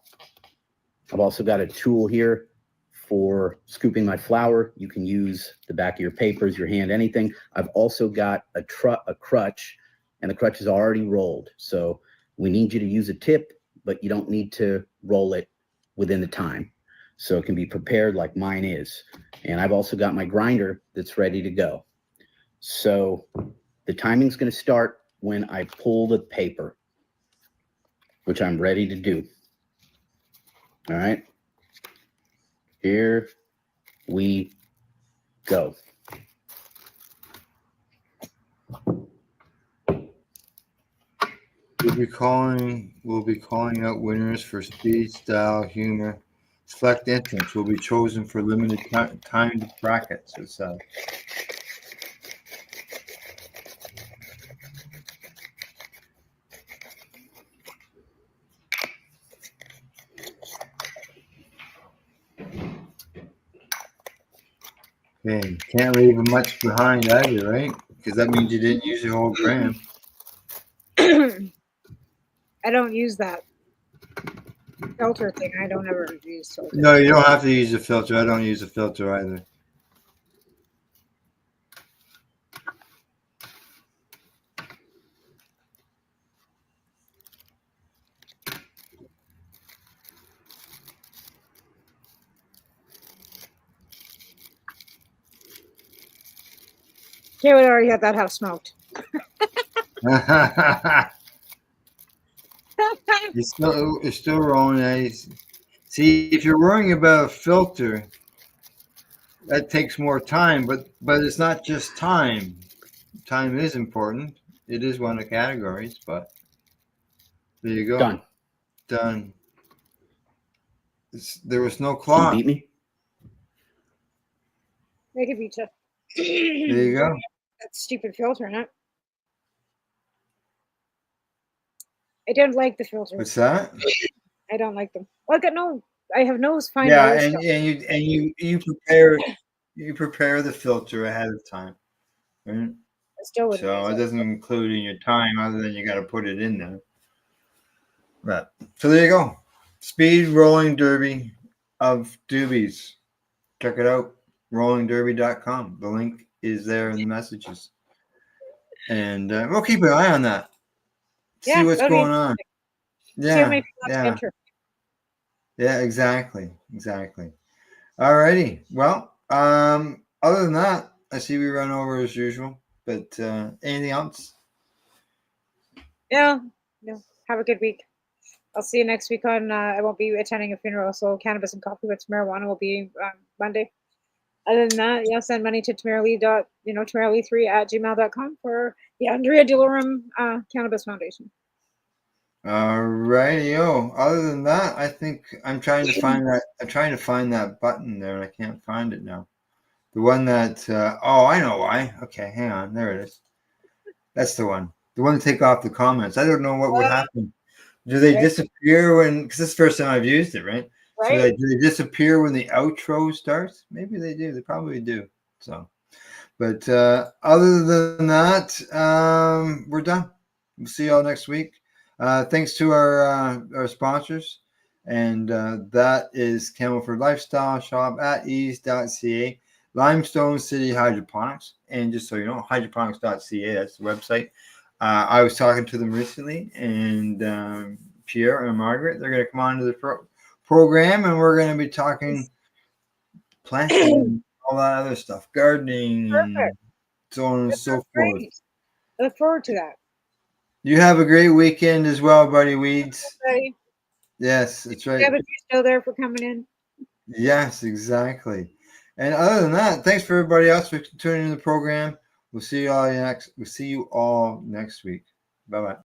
I've also got a tool here for scooping my flour. You can use the back of your papers, your hand, anything. I've also got a crutch, and the crutch is already rolled. So we need you to use a tip, but you don't need to roll it within the time. So it can be prepared like mine is. And I've also got my grinder that's ready to go. So the timing's going to start when I pull the paper, which I'm ready to do. All right. Here we go. We'll be calling out winners for speed, style, humor. Select entrants will be chosen for limited timed brackets. It says. Okay, can't leave much behind either, right? Because that means you didn't use your whole gram. I don't use that filter thing. I don't ever use filter. No, you don't have to use a filter. I don't use a filter either. Kay would already have that house smoked. It's still rolling. See, if you're worrying about a filter, that takes more time, but it's not just time. Time is important. It is one of the categories, but there you go. Done. There was no clock. You beat me? They could beat you. There you go. That stupid filter in it. I don't like the filters. What's that? I don't like them. Well, I have no fine. Yeah, and you prepare the filter ahead of time, right? So it doesn't include in your time, other than you got to put it in there. Right. So there you go. Speed rolling derby of doobies. Check it out. RollingDerby.com. The link is there in the messages, and we'll keep an eye on that. See what's going on. Yeah, exactly. All righty. Well, other than that, I see we run over as usual. But anything else? Yeah. Have a good week. I'll see you next week on. I won't be attending a funeral, so Cannabis and Coffee with Marijuana will be Monday. Other than that, send money to TamaraLee3@gmail.com for the Andrea Delorum Cannabis Foundation. All righty. Other than that, I think I'm trying to find that. I'm trying to find that button there, and I can't find it now. The one that. I know why. Okay, hang on. There it is. That's the one. The one to take off the comments. I don't know what would happen. Do they disappear when? Because this is the first time I've used it, right? So do they disappear when the outro starts? Maybe they do. They probably do. So But other than that, we're done. We'll see y'all next week. Thanks to our sponsors. And that is Campbellford Lifestyle Shop at ease.ca, Limestone City Hydroponics. And just so you know, hydroponics.ca, that's the website. I was talking to them recently, and Pierre and Margaret, they're going to come on to the program, and we're going to be talking planting, all that other stuff, gardening, Perfect. so on and so forth. Great. I look forward to that. You have a great weekend as well, Buddy Weeds. Okay. Yes, that's right. Yeah, but you're still there for coming in. Yes, exactly. And other than that, thanks for everybody else for tuning in the program. We'll see you all next week. Bye bye.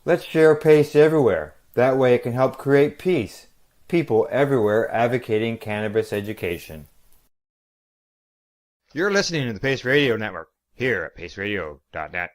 Let's share PACE everywhere. That way it can help create peace. People everywhere advocating cannabis education. You're listening to the PACE Radio Network here at paceradio.net.